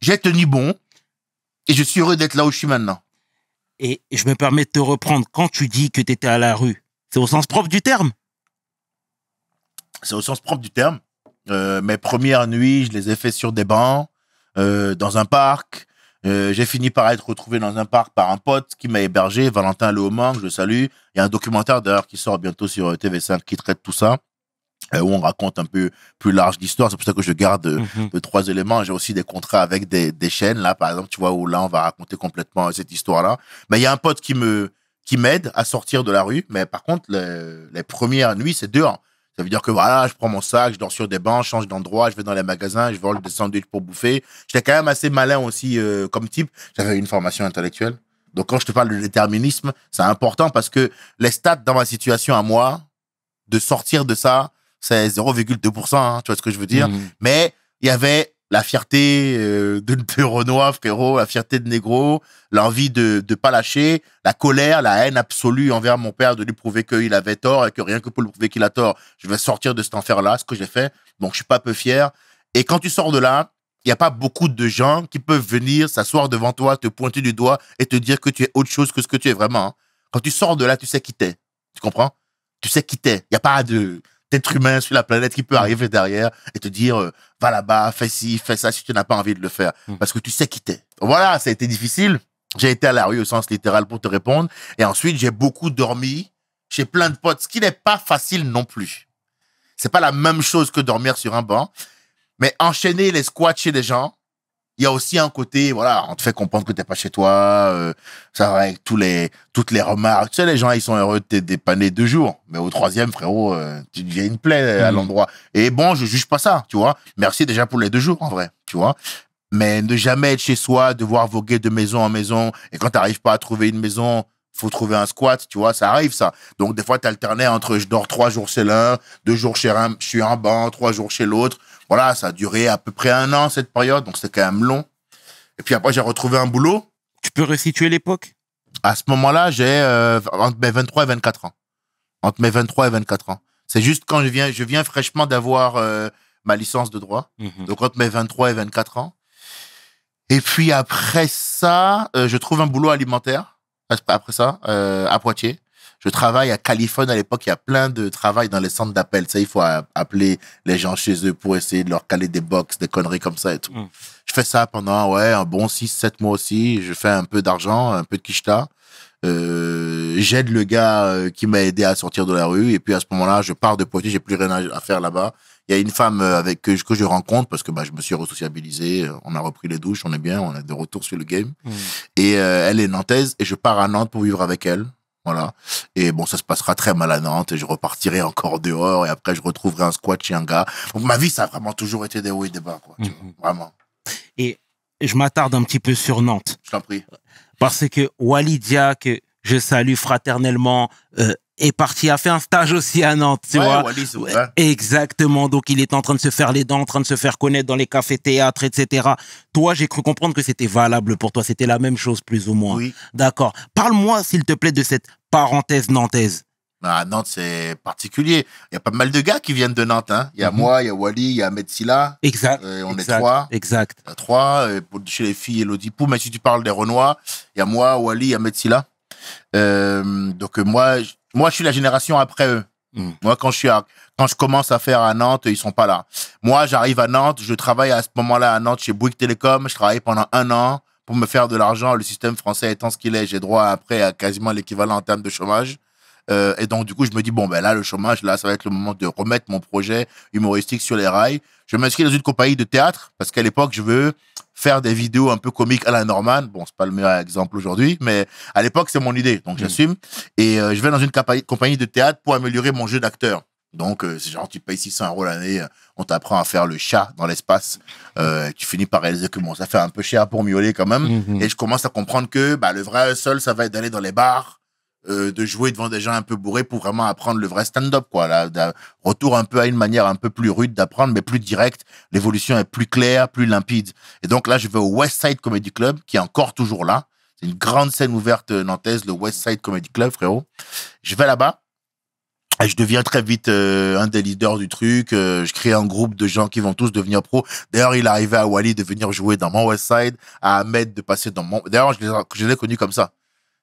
j'ai tenu bon. Et je suis heureux d'être là où je suis maintenant. Et je me permets de te reprendre. Quand tu dis que tu étais à la rue, c'est au sens propre du terme? C'est au sens propre du terme. Mes premières nuits, je les ai fait sur des bancs, dans un parc. J'ai fini par être retrouvé dans un parc par un pote qui m'a hébergé, Valentin Lehomang, je le salue. Il y a un documentaire d'ailleurs qui sort bientôt sur TV5 qui traite tout ça. Où on raconte un peu plus large d'histoire. C'est pour ça que je garde 3 éléments. J'ai aussi des contrats avec des chaînes, là, par exemple, tu vois, où là, on va raconter complètement cette histoire-là. Mais il y a un pote qui m'aide à sortir de la rue. Mais par contre, les premières nuits, c'est dehors. Ça veut dire que voilà, je prends mon sac, je dors sur des bancs, je change d'endroit, je vais dans les magasins, je vole des sandwichs pour bouffer. J'étais quand même assez malin aussi comme type. J'avais une formation intellectuelle. Donc quand je te parle de déterminisme, c'est important parce que les stats dans ma situation à moi, de sortir de ça, c'est 0,2%, hein, tu vois ce que je veux dire. Mais il y avait la fierté de Renoir, frérot, la fierté de Négro, l'envie de pas lâcher, la colère, la haine absolue envers mon père de lui prouver qu'il avait tort et que rien que pour lui prouver qu'il a tort, je vais sortir de cet enfer-là, ce que j'ai fait. Donc, je suis pas peu fier. Et quand tu sors de là, il n'y a pas beaucoup de gens qui peuvent venir s'asseoir devant toi, te pointer du doigt et te dire que tu es autre chose que ce que tu es vraiment. Hein. Quand tu sors de là, tu sais qui t'es. Tu comprends? Tu sais qui t'es. Il n'y a pas d'être humain sur la planète qui peut arriver derrière et te dire va là-bas, fais ci, fais ça si tu n'as pas envie de le faire. Parce que tu sais qui t'es. Voilà, ça a été difficile. J'ai été à la rue au sens littéral pour te répondre. Et ensuite, j'ai beaucoup dormi chez plein de potes, ce qui n'est pas facile non plus. C'est pas la même chose que dormir sur un banc. Mais enchaîner les squats chez des gens, il y a aussi un côté, voilà, on te fait comprendre que t'es pas chez toi, ça va avec toutes les remarques. Tu sais, les gens, ils sont heureux de te dépanner 2 jours. Mais au 3e, frérot, tu deviens une plaie à l'endroit. Et bon, je juge pas ça, tu vois. Merci déjà pour les 2 jours, en vrai, tu vois. Mais ne jamais être chez soi, devoir voguer de maison en maison. Et quand t'arrives pas à trouver une maison, faut trouver un squat, tu vois, ça arrive, ça. Donc, des fois, t'alternais entre je dors 3 jours chez l'un, 2 jours chez un, je suis en banc, 3 jours chez l'autre. Voilà, ça a duré à peu près 1 an, cette période, donc c'était quand même long. Et puis après, j'ai retrouvé un boulot. Tu peux resituer l'époque? À ce moment-là, j'ai entre mes 23 et 24 ans. Entre mes 23 et 24 ans. C'est juste quand je viens fraîchement d'avoir ma licence de droit. Donc entre mes 23 et 24 ans. Et puis après ça, je trouve un boulot alimentaire. Après ça, à Poitiers. Je travaille à Californie à l'époque, il y a plein de travail dans les centres d'appel. Tu sais, il faut appeler les gens chez eux pour essayer de leur caler des box, des conneries comme ça et tout. Je fais ça pendant, un bon 6-7 mois aussi. Je fais un peu d'argent, un peu de quicheta. J'aide le gars qui m'a aidé à sortir de la rue. Et puis à ce moment-là, je pars de Poitiers, j'ai plus rien à faire là-bas. Il y a une femme que je rencontre parce que je me suis resociabilisé. On a repris les douches, on est bien, on est de retour sur le game. Et elle est nantaise et je pars à Nantes pour vivre avec elle. Voilà. Et bon, ça se passera très mal à Nantes et je repartirai encore dehors et après je retrouverai un squat chez un gars. Donc ma vie, ça a vraiment toujours été des hauts et des bas, quoi. Tu vois, vraiment. Et je m'attarde un petit peu sur Nantes. Je t'en prie. Parce que Walidia, que je salue fraternellement, est parti, a fait un stage aussi à Nantes, tu vois. Wally, c'est vrai. Exactement. Donc, il est en train de se faire les dents, en train de se faire connaître dans les cafés-théâtres, etc. Toi, j'ai cru comprendre que c'était valable pour toi. C'était la même chose, plus ou moins. Oui. D'accord. Parle-moi, s'il te plaît, de cette parenthèse nantaise. À Nantes, c'est particulier. Il y a pas mal de gars qui viennent de Nantes, hein. Il y a moi, il y a Wally, il y a Ahmed Silla. Exact. On est 3. Exact. 3. Chez les filles, Elodie Pou. Mais si tu parles des Renois, il y a moi, Wally, Ahmed Silla. Donc, moi, je suis la génération après eux. Moi, quand je commence à faire à Nantes, ils sont pas là. Moi, j'arrive à Nantes, je travaille à ce moment-là à Nantes chez Bouygues Télécom. Je travaille pendant 1 an pour me faire de l'argent, le système français étant ce qu'il est, j'ai droit après à quasiment l'équivalent en termes de chômage. Et donc, du coup, je me dis, bon, ben là, le chômage, là, ça va être le moment de remettre mon projet humoristique sur les rails. Je m'inscris dans une compagnie de théâtre parce qu'à l'époque, je veux faire des vidéos un peu comiques à la Norman. Bon, c'est pas le meilleur exemple aujourd'hui, mais à l'époque, c'est mon idée, donc j'assume. Et je vais dans une compagnie de théâtre pour améliorer mon jeu d'acteur. Donc, c'est genre, tu payes 600 € l'année, on t'apprend à faire le chat dans l'espace. Tu finis par réaliser que bon, ça fait un peu cher pour miauler quand même. Et je commence à comprendre que bah, le vrai seul, ça va être d'aller dans les bars, de jouer devant des gens un peu bourrés pour vraiment apprendre le vrai stand-up, quoi. Là, retour un peu à une manière un peu plus rude d'apprendre, mais plus directe. L'évolution est plus claire, plus limpide. Et donc là, je vais au West Side Comedy Club, qui est encore toujours là. C'est une grande scène ouverte nantaise, le West Side Comedy Club, frérot. Je vais là-bas. Et je deviens très vite un des leaders du truc. Je crée un groupe de gens qui vont tous devenir pros. D'ailleurs, il arrivait à Wally de venir jouer dans mon West Side, à Ahmed de passer dans mon... D'ailleurs, je les ai connus comme ça.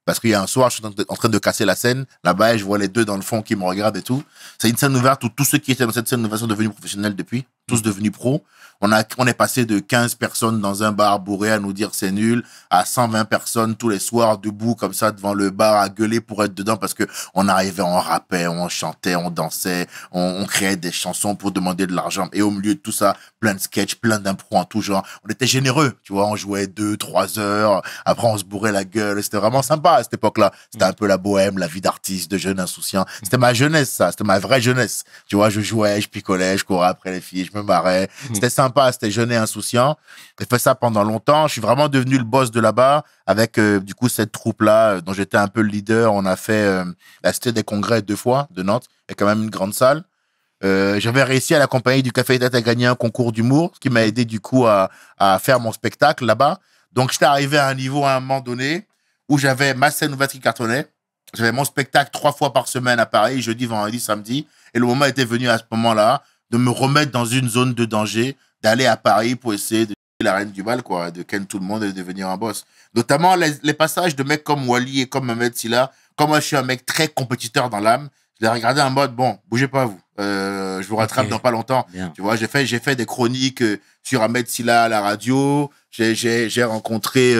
Parce qu'il y a un soir, je suis en train de casser la scène. Là-bas, et je vois les deux dans le fond qui me regardent et tout. C'est une scène ouverte où tous ceux qui étaient dans cette scène ouverte sont devenus professionnels depuis. Tous devenus pros. On est passé de 15 personnes dans un bar bourré à nous dire c'est nul, à 120 personnes tous les soirs debout comme ça devant le bar à gueuler pour être dedans parce que on arrivait, on rappait, on chantait, on dansait, on créait des chansons pour demander de l'argent. Et au milieu de tout ça, plein de sketchs, plein d'impros en tout genre. On était généreux, tu vois, on jouait 2-3 heures, après on se bourrait la gueule. C'était vraiment sympa à cette époque-là. C'était un peu la bohème, la vie d'artiste, de jeune insouciant. C'était ma jeunesse, ça. C'était ma vraie jeunesse. Tu vois, je jouais, je picolais, je courais après les filles, je me marrais. C'était sympa, c'était jeune et insouciant. J'ai fait ça pendant longtemps. Je suis vraiment devenu le boss de là-bas avec, du coup, cette troupe-là dont j'étais un peu le leader. On a fait la Cité des Congrès 2 fois de Nantes. Il y a quand même une grande salle. J'avais réussi à la compagnie du Café Tête à gagner un concours d'humour, ce qui m'a aidé, du coup, à faire mon spectacle là-bas. Donc, j'étais arrivé à un niveau à un moment donné où j'avais ma scène ouverte qui cartonnait. J'avais mon spectacle 3 fois par semaine à Paris, jeudi, vendredi, samedi. Et le moment était venu à ce moment-là de me remettre dans une zone de danger, d'aller à Paris pour essayer de la reine du bal, quoi, de ken tout le monde et de devenir un boss. Notamment les passages de mecs comme Wally et comme Mohamed Silla. Comme moi, je suis un mec très compétiteur dans l'âme, je l'ai regardé en mode, bon, bougez pas vous. Je vous rattrape dans pas longtemps. Bien. Tu vois, j'ai fait des chroniques sur Ahmed Silla à la radio. J'ai rencontré,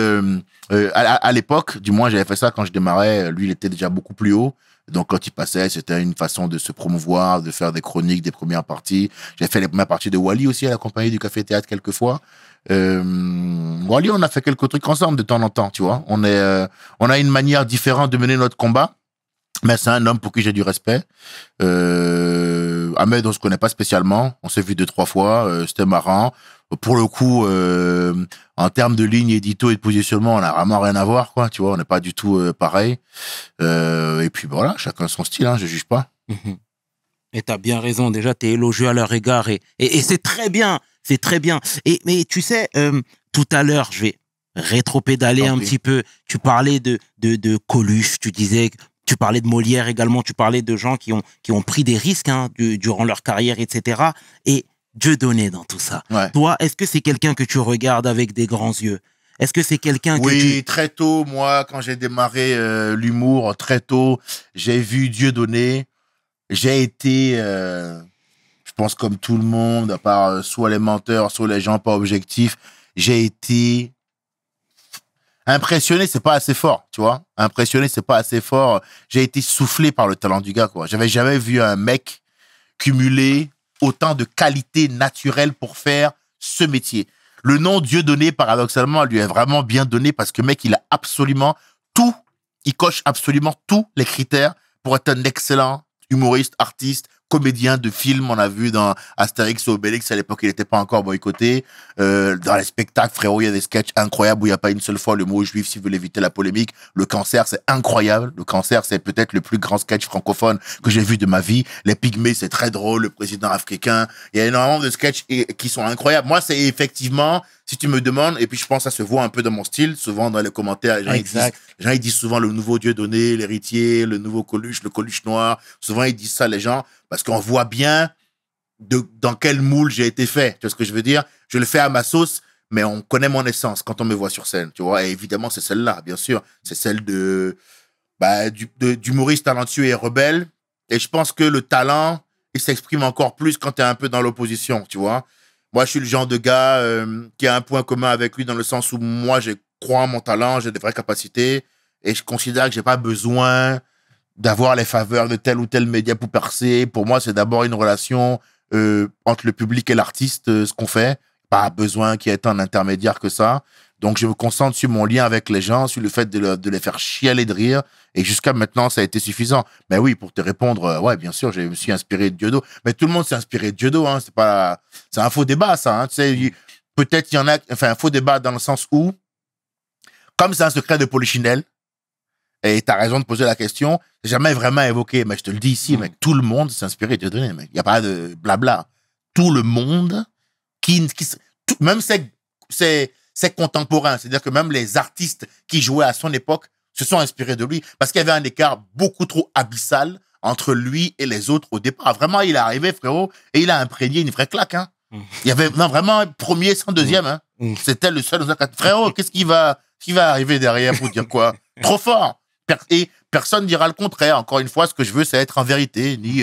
à l'époque, du moins, j'avais fait ça quand je démarrais. Lui, il était déjà beaucoup plus haut. Donc, quand il passait, c'était une façon de se promouvoir, de faire des chroniques, des premières parties. J'ai fait les premières parties de Wally aussi à la compagnie du Café Théâtre quelques fois. Wally, on a fait quelques trucs ensemble de temps en temps, tu vois. On a une manière différente de mener notre combat. Mais c'est un homme pour qui j'ai du respect. Ahmed, on se connaît pas spécialement. On s'est vu 2-3 fois. C'était marrant. Pour le coup, en termes de ligne édito et de positionnement, on a vraiment rien à voir, quoi. Tu vois, on n'est pas du tout pareil. Et puis voilà, chacun son style, hein, je juge pas. Et t'as bien raison. Déjà, t'es élogieux à leur égard et c'est très bien. C'est très bien. Mais tu sais, tout à l'heure, je vais rétro-pédaler un petit peu. Tu parlais de Coluche, tu parlais de Molière également, tu parlais de gens qui ont pris des risques durant leur carrière, etc. Et Dieudonné dans tout ça. Ouais. Toi, est-ce que c'est quelqu'un que tu regardes avec des grands yeux? Est-ce que c'est quelqu'un que Oui, très tôt, moi, quand j'ai démarré l'humour, très tôt, j'ai vu Dieudonné. J'ai été, je pense comme tout le monde, à part soit les menteurs, soit les gens pas objectifs, j'ai été... Impressionné, c'est pas assez fort, tu vois. Impressionné, c'est pas assez fort. J'ai été soufflé par le talent du gars, quoi. J'avais jamais vu un mec cumuler autant de qualités naturelles pour faire ce métier. Le nom Dieudonné, paradoxalement, lui est vraiment bien donné parce que mec, il a absolument tout, il coche absolument tous les critères pour être un excellent humoriste, artiste, comédien de film. On a vu dans Astérix et Obélix, à l'époque, il n'était pas encore boycotté. Dans les spectacles, frérot, il y a des sketchs incroyables où il n'y a pas une seule fois le mot juif s'ils veulent éviter la polémique. Le Cancer, c'est incroyable. Le Cancer, c'est peut-être le plus grand sketch francophone que j'ai vu de ma vie. Les Pygmées, c'est très drôle. Le président africain. Il y a énormément de sketchs qui sont incroyables. Moi, c'est effectivement, si tu me demandes, et puis je pense que ça se voit un peu dans mon style, souvent dans les commentaires, les gens ils disent souvent le nouveau Dieudonné, l'héritier, le nouveau Coluche, le Coluche noir. Souvent, ils disent ça, les gens, parce qu'on voit bien dans quel moule j'ai été fait. Tu vois ce que je veux dire? Je le fais à ma sauce, mais on connaît mon essence quand on me voit sur scène, tu vois. Et évidemment, c'est celle-là, bien sûr. C'est celle d'humoriste talentueux et rebelle. Et je pense que le talent, il s'exprime encore plus quand tu es un peu dans l'opposition, tu vois. Moi, je suis le genre de gars qui a un point commun avec lui dans le sens où moi, j'ai crois en mon talent, j'ai de vraies capacités et je considère que j'ai pas besoin d'avoir les faveurs de tel ou tel média pour percer. Pour moi, c'est d'abord une relation entre le public et l'artiste, ce qu'on fait. Pas besoin qu'il y ait un intermédiaire que ça. Donc, je me concentre sur mon lien avec les gens, sur le fait de les faire chialer de rire. Et jusqu'à maintenant, ça a été suffisant. Mais oui, pour te répondre, ouais, bien sûr, je me suis inspiré de Dieudo. Mais tout le monde s'est inspiré de Dieudo, hein. C'est un faux débat, ça, hein. Tu sais, peut-être il y en a, enfin, un faux débat dans le sens où, comme c'est un secret de Polichinelle, et t'as raison de poser la question, c'est jamais vraiment évoqué. Mais je te le dis ici, mec, tout le monde s'est inspiré de Dieudonné, mec. Il n'y a pas de blabla. Tout le monde, même ses contemporains, c'est-à-dire que même les artistes qui jouaient à son époque se sont inspirés de lui parce qu'il y avait un écart beaucoup trop abyssal entre lui et les autres au départ. Vraiment, il est arrivé, frérot, et il a imprégné une vraie claque, hein. Il y avait, non, vraiment, premier sans deuxième, hein. C'était le seul. Frérot, qu'est-ce qui va arriver derrière pour dire quoi? Trop fort. Et personne dira le contraire. Encore une fois, ce que je veux, c'est être en vérité, ni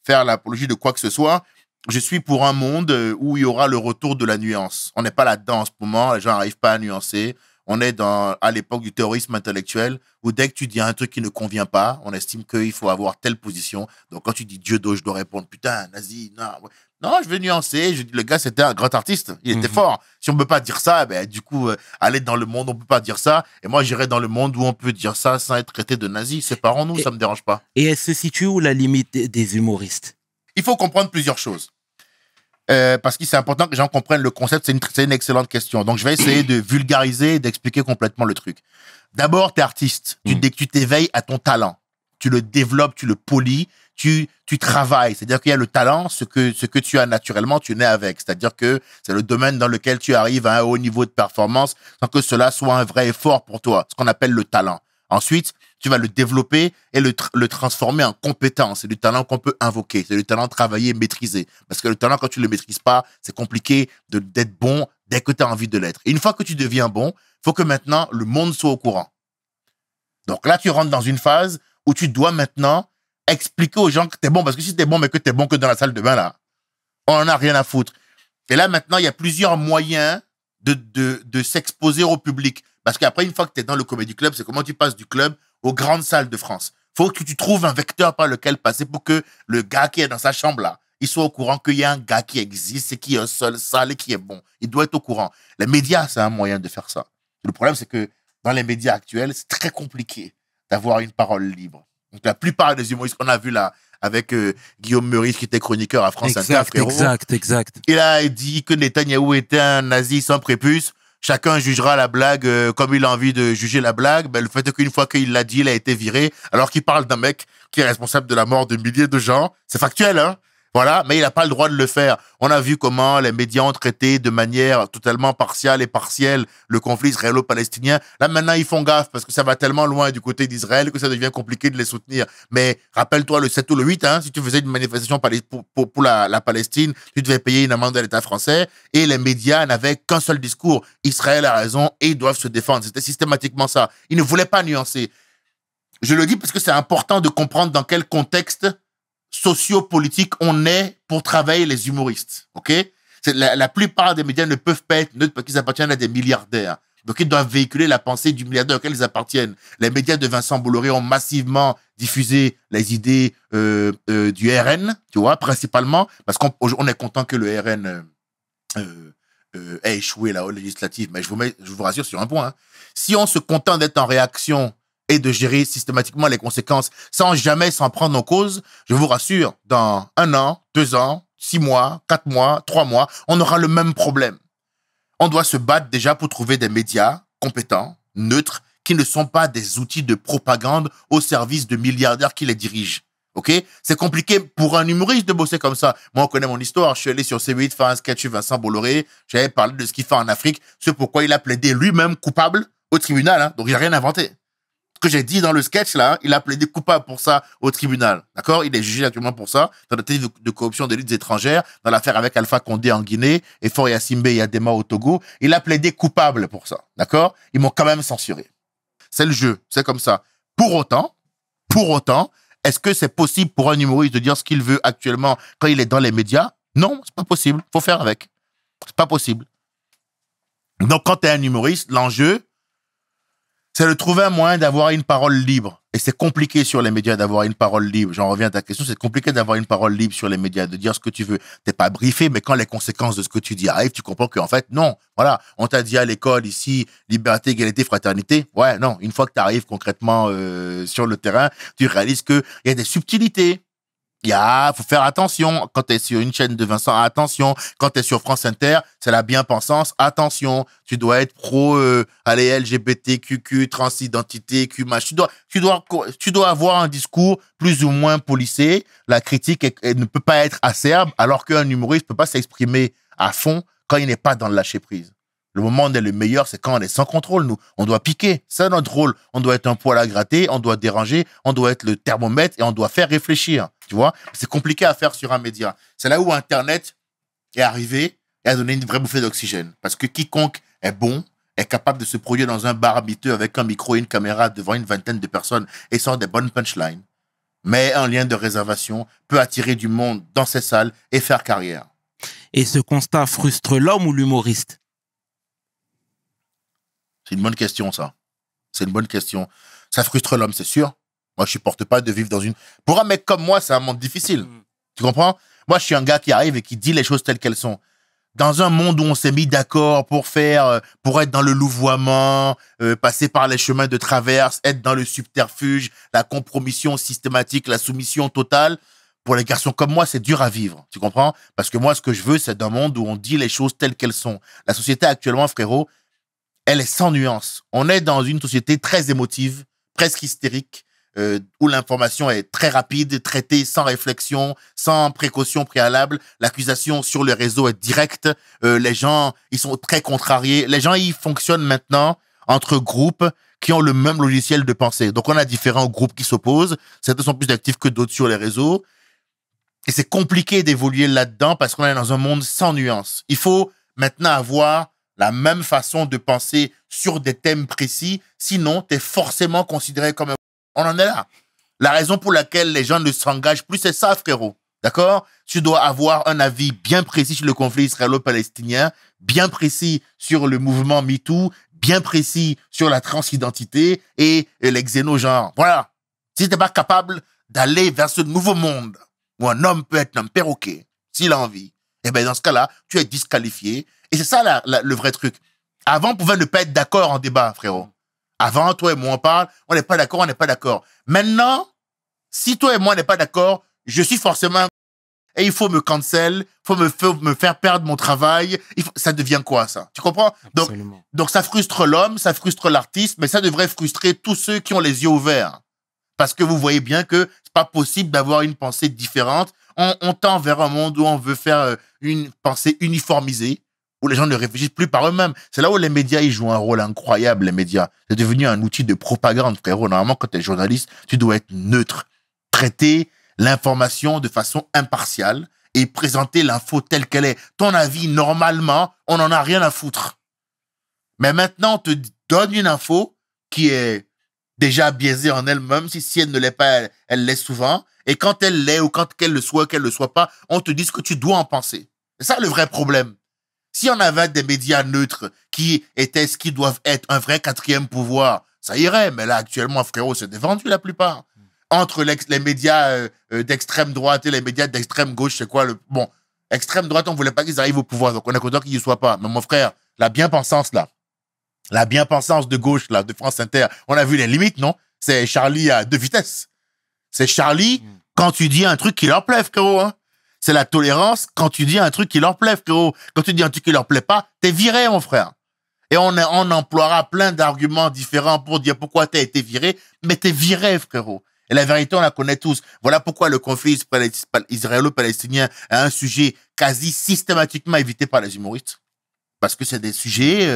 faire l'apologie de quoi que ce soit. Je suis pour un monde où il y aura le retour de la nuance. On n'est pas là-dedans en ce moment. Les gens n'arrivent pas à nuancer. On est à l'époque du terrorisme intellectuel où dès que tu dis un truc qui ne convient pas, on estime qu'il faut avoir telle position. Donc, quand tu dis Dieudo, je dois répondre, putain, nazi, non. Non, je vais nuancer. Je dis, le gars, c'était un grand artiste. Il était fort. Si on ne peut pas dire ça, ben, du coup, aller dans le monde, on ne peut pas dire ça. Et moi, j'irai dans le monde où on peut dire ça sans être traité de nazi. Séparons-nous, ça ne me dérange pas. Et elle se situe où la limite des humoristes? Il faut comprendre plusieurs choses. Parce que c'est important que les gens comprennent le concept. C'est une excellente question. Donc, je vais essayer de vulgariser et d'expliquer complètement le truc. D'abord, tu es artiste. Tu t'éveilles à ton talent. Tu le développes, tu le polis, tu travailles. C'est-à-dire qu'il y a le talent, ce que tu as naturellement, tu nais avec. C'est-à-dire que c'est le domaine dans lequel tu arrives à un haut niveau de performance sans que cela soit un vrai effort pour toi. Ce qu'on appelle le talent. Ensuite, tu vas le développer et le transformer en compétence. C'est du talent qu'on peut invoquer. C'est du talent travaillé, maîtrisé. Parce que le talent, quand tu le maîtrises pas, c'est compliqué d'être bon dès que tu as envie de l'être. Et une fois que tu deviens bon, faut que maintenant le monde soit au courant. Donc là, tu rentres dans une phase où tu dois maintenant expliquer aux gens que t'es bon. Parce que si t'es bon, mais que t'es bon que dans la salle de bain, là, on en a rien à foutre. Et là, maintenant, il y a plusieurs moyens de s'exposer au public. Parce qu'après, une fois que t'es dans le Comedy Club, c'est comment tu passes du club aux grandes salles de France. Faut que tu trouves un vecteur par lequel passer pour que le gars qui est dans sa chambre, là, il soit au courant qu'il y a un gars qui existe et qui est un seul salle et qui est bon. Il doit être au courant. Les médias, c'est un moyen de faire ça. Le problème, c'est que dans les médias actuels, c'est très compliqué d'avoir une parole libre. Donc, la plupart des humoristes qu'on a vus là, avec Guillaume Meurice, qui était chroniqueur à France Inter, frérot. Exact. Il a dit que Netanyahou était un nazi sans prépuce. Chacun jugera la blague comme il a envie de juger la blague. Ben, le fait est qu'une fois qu'il l'a dit, il a été viré, alors qu'il parle d'un mec qui est responsable de la mort de milliers de gens. C'est factuel, hein? Voilà, mais il n'a pas le droit de le faire. On a vu comment les médias ont traité de manière totalement partiale et partielle le conflit israélo-palestinien. Là, maintenant, ils font gaffe parce que ça va tellement loin du côté d'Israël que ça devient compliqué de les soutenir. Mais rappelle-toi le 7 ou le 8, hein, si tu faisais une manifestation pour la Palestine, tu devais payer une amende à l'État français et les médias n'avaient qu'un seul discours. Israël a raison et ils doivent se défendre. C'était systématiquement ça. Ils ne voulaient pas nuancer. Je le dis parce que c'est important de comprendre dans quel contexte sociopolitique on est pour travailler les humoristes, ok? La plupart des médias ne peuvent pas être neutres parce qu'ils appartiennent à des milliardaires. Donc, ils doivent véhiculer la pensée du milliardaire auquel ils appartiennent. Les médias de Vincent Bolloré ont massivement diffusé les idées du RN, tu vois, principalement, parce qu'on est content que le RN ait échoué là, aux législatives. Mais je vous rassure sur un point, hein. Si on se contente d'être en réaction et de gérer systématiquement les conséquences sans jamais s'en prendre en cause, je vous rassure, dans 1 an, 2 ans, 6 mois, 4 mois, 3 mois, on aura le même problème. On doit se battre déjà pour trouver des médias compétents, neutres, qui ne sont pas des outils de propagande au service de milliardaires qui les dirigent. Ok? C'est compliqué pour un humoriste de bosser comme ça. Moi, on connaît mon histoire. Je suis allé sur C8 faire un sketch sur Vincent Bolloré. J'avais parlé de ce qu'il fait en Afrique, ce pourquoi il a plaidé lui-même coupable au tribunal, hein. Donc, il n'a rien inventé. Ce que j'ai dit dans le sketch, là, il a plaidé coupable pour ça au tribunal. D'accord? Il est jugé actuellement pour ça, dans la tentative de corruption d'élites étrangères, dans l'affaire avec Alpha Condé en Guinée et Faure Yassimbe et Adema au Togo. Il a plaidé coupable pour ça. D'accord? Ils m'ont quand même censuré. C'est le jeu. C'est comme ça. Pour autant, est-ce que c'est possible pour un humoriste de dire ce qu'il veut actuellement quand il est dans les médias? Non, c'est pas possible. Faut faire avec. C'est pas possible. Donc, quand t'es un humoriste, l'enjeu, C'est de trouver un moyen d'avoir une parole libre. Et c'est compliqué sur les médias d'avoir une parole libre. J'en reviens à ta question. C'est compliqué d'avoir une parole libre sur les médias, de dire ce que tu veux. T'es pas briefé, mais quand les conséquences de ce que tu dis arrivent, tu comprends qu'en fait, non. Voilà. On t'a dit à l'école ici, liberté, égalité, fraternité. Ouais, non. Une fois que tu arrives concrètement sur le terrain, tu réalises qu'il y a des subtilités. Faut faire attention. Quand tu es sur une chaîne de Vincent, attention. Quand tu es sur France Inter, c'est la bien-pensance, attention. Tu dois être pro, LGBTQQ, transidentité, QMH. Tu dois avoir un discours plus ou moins policé. La critique ne peut pas être acerbe, alors qu'un humoriste peut pas s'exprimer à fond quand il n'est pas dans le lâcher-prise. Le moment où on est le meilleur, c'est quand on est sans contrôle, nous. On doit piquer. C'est notre rôle. On doit être un poil à gratter, on doit déranger, on doit être le thermomètre et on doit faire réfléchir. Tu vois? C'est compliqué à faire sur un média. C'est là où Internet est arrivé et a donné une vraie bouffée d'oxygène. Parce que quiconque est bon, est capable de se produire dans un bar miteux avec un micro et une caméra devant une vingtaine de personnes et sort des bonnes punchlines. Mais un lien de réservation peut attirer du monde dans ces salles et faire carrière. Et ce constat frustre l'homme ou l'humoriste? C'est une bonne question, ça. C'est une bonne question. Ça frustre l'homme, c'est sûr. Moi, je supporte pas de vivre dans une... Pour un mec comme moi, c'est un monde difficile. Tu comprends? Moi, je suis un gars qui arrive et qui dit les choses telles qu'elles sont. Dans un monde où on s'est mis d'accord pour être dans le louvoiement, passer par les chemins de traverse, être dans le subterfuge, la compromission systématique, la soumission totale, pour les garçons comme moi, c'est dur à vivre. Tu comprends? Parce que moi, ce que je veux, c'est un monde où on dit les choses telles qu'elles sont. La société actuellement, frérot, elle est sans nuance. On est dans une société très émotive, presque hystérique, où l'information est très rapide, traitée sans réflexion, sans précaution préalable. L'accusation sur le réseau est directe. Les gens, ils sont très contrariés. Les gens, ils fonctionnent maintenant entre groupes qui ont le même logiciel de pensée. Donc, on a différents groupes qui s'opposent. Certains sont plus actifs que d'autres sur les réseaux. Et c'est compliqué d'évoluer là-dedans parce qu'on est dans un monde sans nuance. Il faut maintenant avoir la même façon de penser sur des thèmes précis, sinon tu es forcément considéré comme un... On en est là. La raison pour laquelle les gens ne s'engagent plus, c'est ça, frérot. D'accord? Tu dois avoir un avis bien précis sur le conflit israélo-palestinien, bien précis sur le mouvement MeToo, bien précis sur la transidentité et les xénogenres. Voilà. Si tu n'es pas capable d'aller vers ce nouveau monde où un homme peut être un perroquet, s'il a envie, eh bien, dans ce cas-là, tu es disqualifié. Et c'est ça le vrai truc. Avant, on pouvait ne pas être d'accord en débat, frérot. Avant, toi et moi, on parle, on n'est pas d'accord, on n'est pas d'accord. Maintenant, si toi et moi, on n'est pas d'accord, je suis forcément... Et il faut me cancel, il faut me faire perdre mon travail. Ça devient quoi, ça? Tu comprends? Donc, ça frustre l'homme, ça frustre l'artiste, mais ça devrait frustrer tous ceux qui ont les yeux ouverts. Parce que vous voyez bien que c'est pas possible d'avoir une pensée différente. On tend vers un monde où on veut faire une pensée uniformisée, où les gens ne réfléchissent plus par eux-mêmes. C'est là où les médias, ils jouent un rôle incroyable, les médias. C'est devenu un outil de propagande, frérot. Normalement, quand tu es journaliste, tu dois être neutre. Traiter l'information de façon impartiale et présenter l'info telle qu'elle est. Ton avis, normalement, on n'en a rien à foutre. Mais maintenant, on te donne une info qui est déjà biaisée en elle-même. Si elle ne l'est pas, elle l'est souvent. Et quand elle l'est ou quand qu'elle le soit pas, on te dit ce que tu dois en penser. C'est ça le vrai problème. Si on avait des médias neutres qui étaient ce qui doivent être un vrai quatrième pouvoir, ça irait. Mais là, actuellement, frérot, c'est dévendu la plupart. Entre les médias d'extrême droite et les médias d'extrême gauche, c'est quoi le... Bon, extrême droite, on voulait pas qu'ils arrivent au pouvoir, donc on est content qu'ils y soient pas. Mais mon frère, la bien-pensance, là, la bien-pensance de gauche, là, de France Inter, on a vu les limites, non? C'est Charlie à 2 vitesses. C'est Charlie quand tu dis un truc qui leur plaît, frérot, hein. C'est la tolérance quand tu dis un truc qui leur plaît, frérot. Quand tu dis un truc qui leur plaît pas, t'es viré, mon frère. Et on emploiera plein d'arguments différents pour dire pourquoi t'as été viré, mais t'es viré, frérot. Et la vérité, on la connaît tous. Voilà pourquoi le conflit israélo-palestinien est un sujet quasi systématiquement évité par les humoristes. Parce que c'est des sujets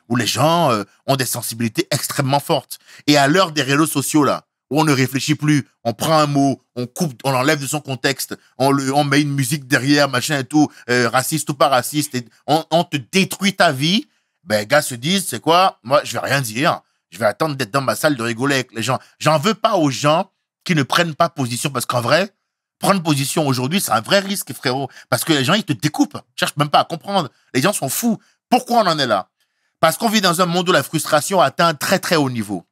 où les gens ont des sensibilités extrêmement fortes. Et à l'heure des réseaux sociaux, là, où on ne réfléchit plus, on prend un mot, on coupe, on l'enlève de son contexte, on met une musique derrière, machin et tout, raciste ou pas raciste, et on te détruit ta vie, ben, les gars se disent, c'est quoi? Moi, je vais rien dire. Je vais attendre d'être dans ma salle de rigoler avec les gens. J'en veux pas aux gens qui ne prennent pas position, parce qu'en vrai, prendre position aujourd'hui, c'est un vrai risque, frérot. Parce que les gens, ils te découpent. Ils cherchent même pas à comprendre. Les gens sont fous. Pourquoi on en est là? Parce qu'on vit dans un monde où la frustration atteint un très, très haut niveau.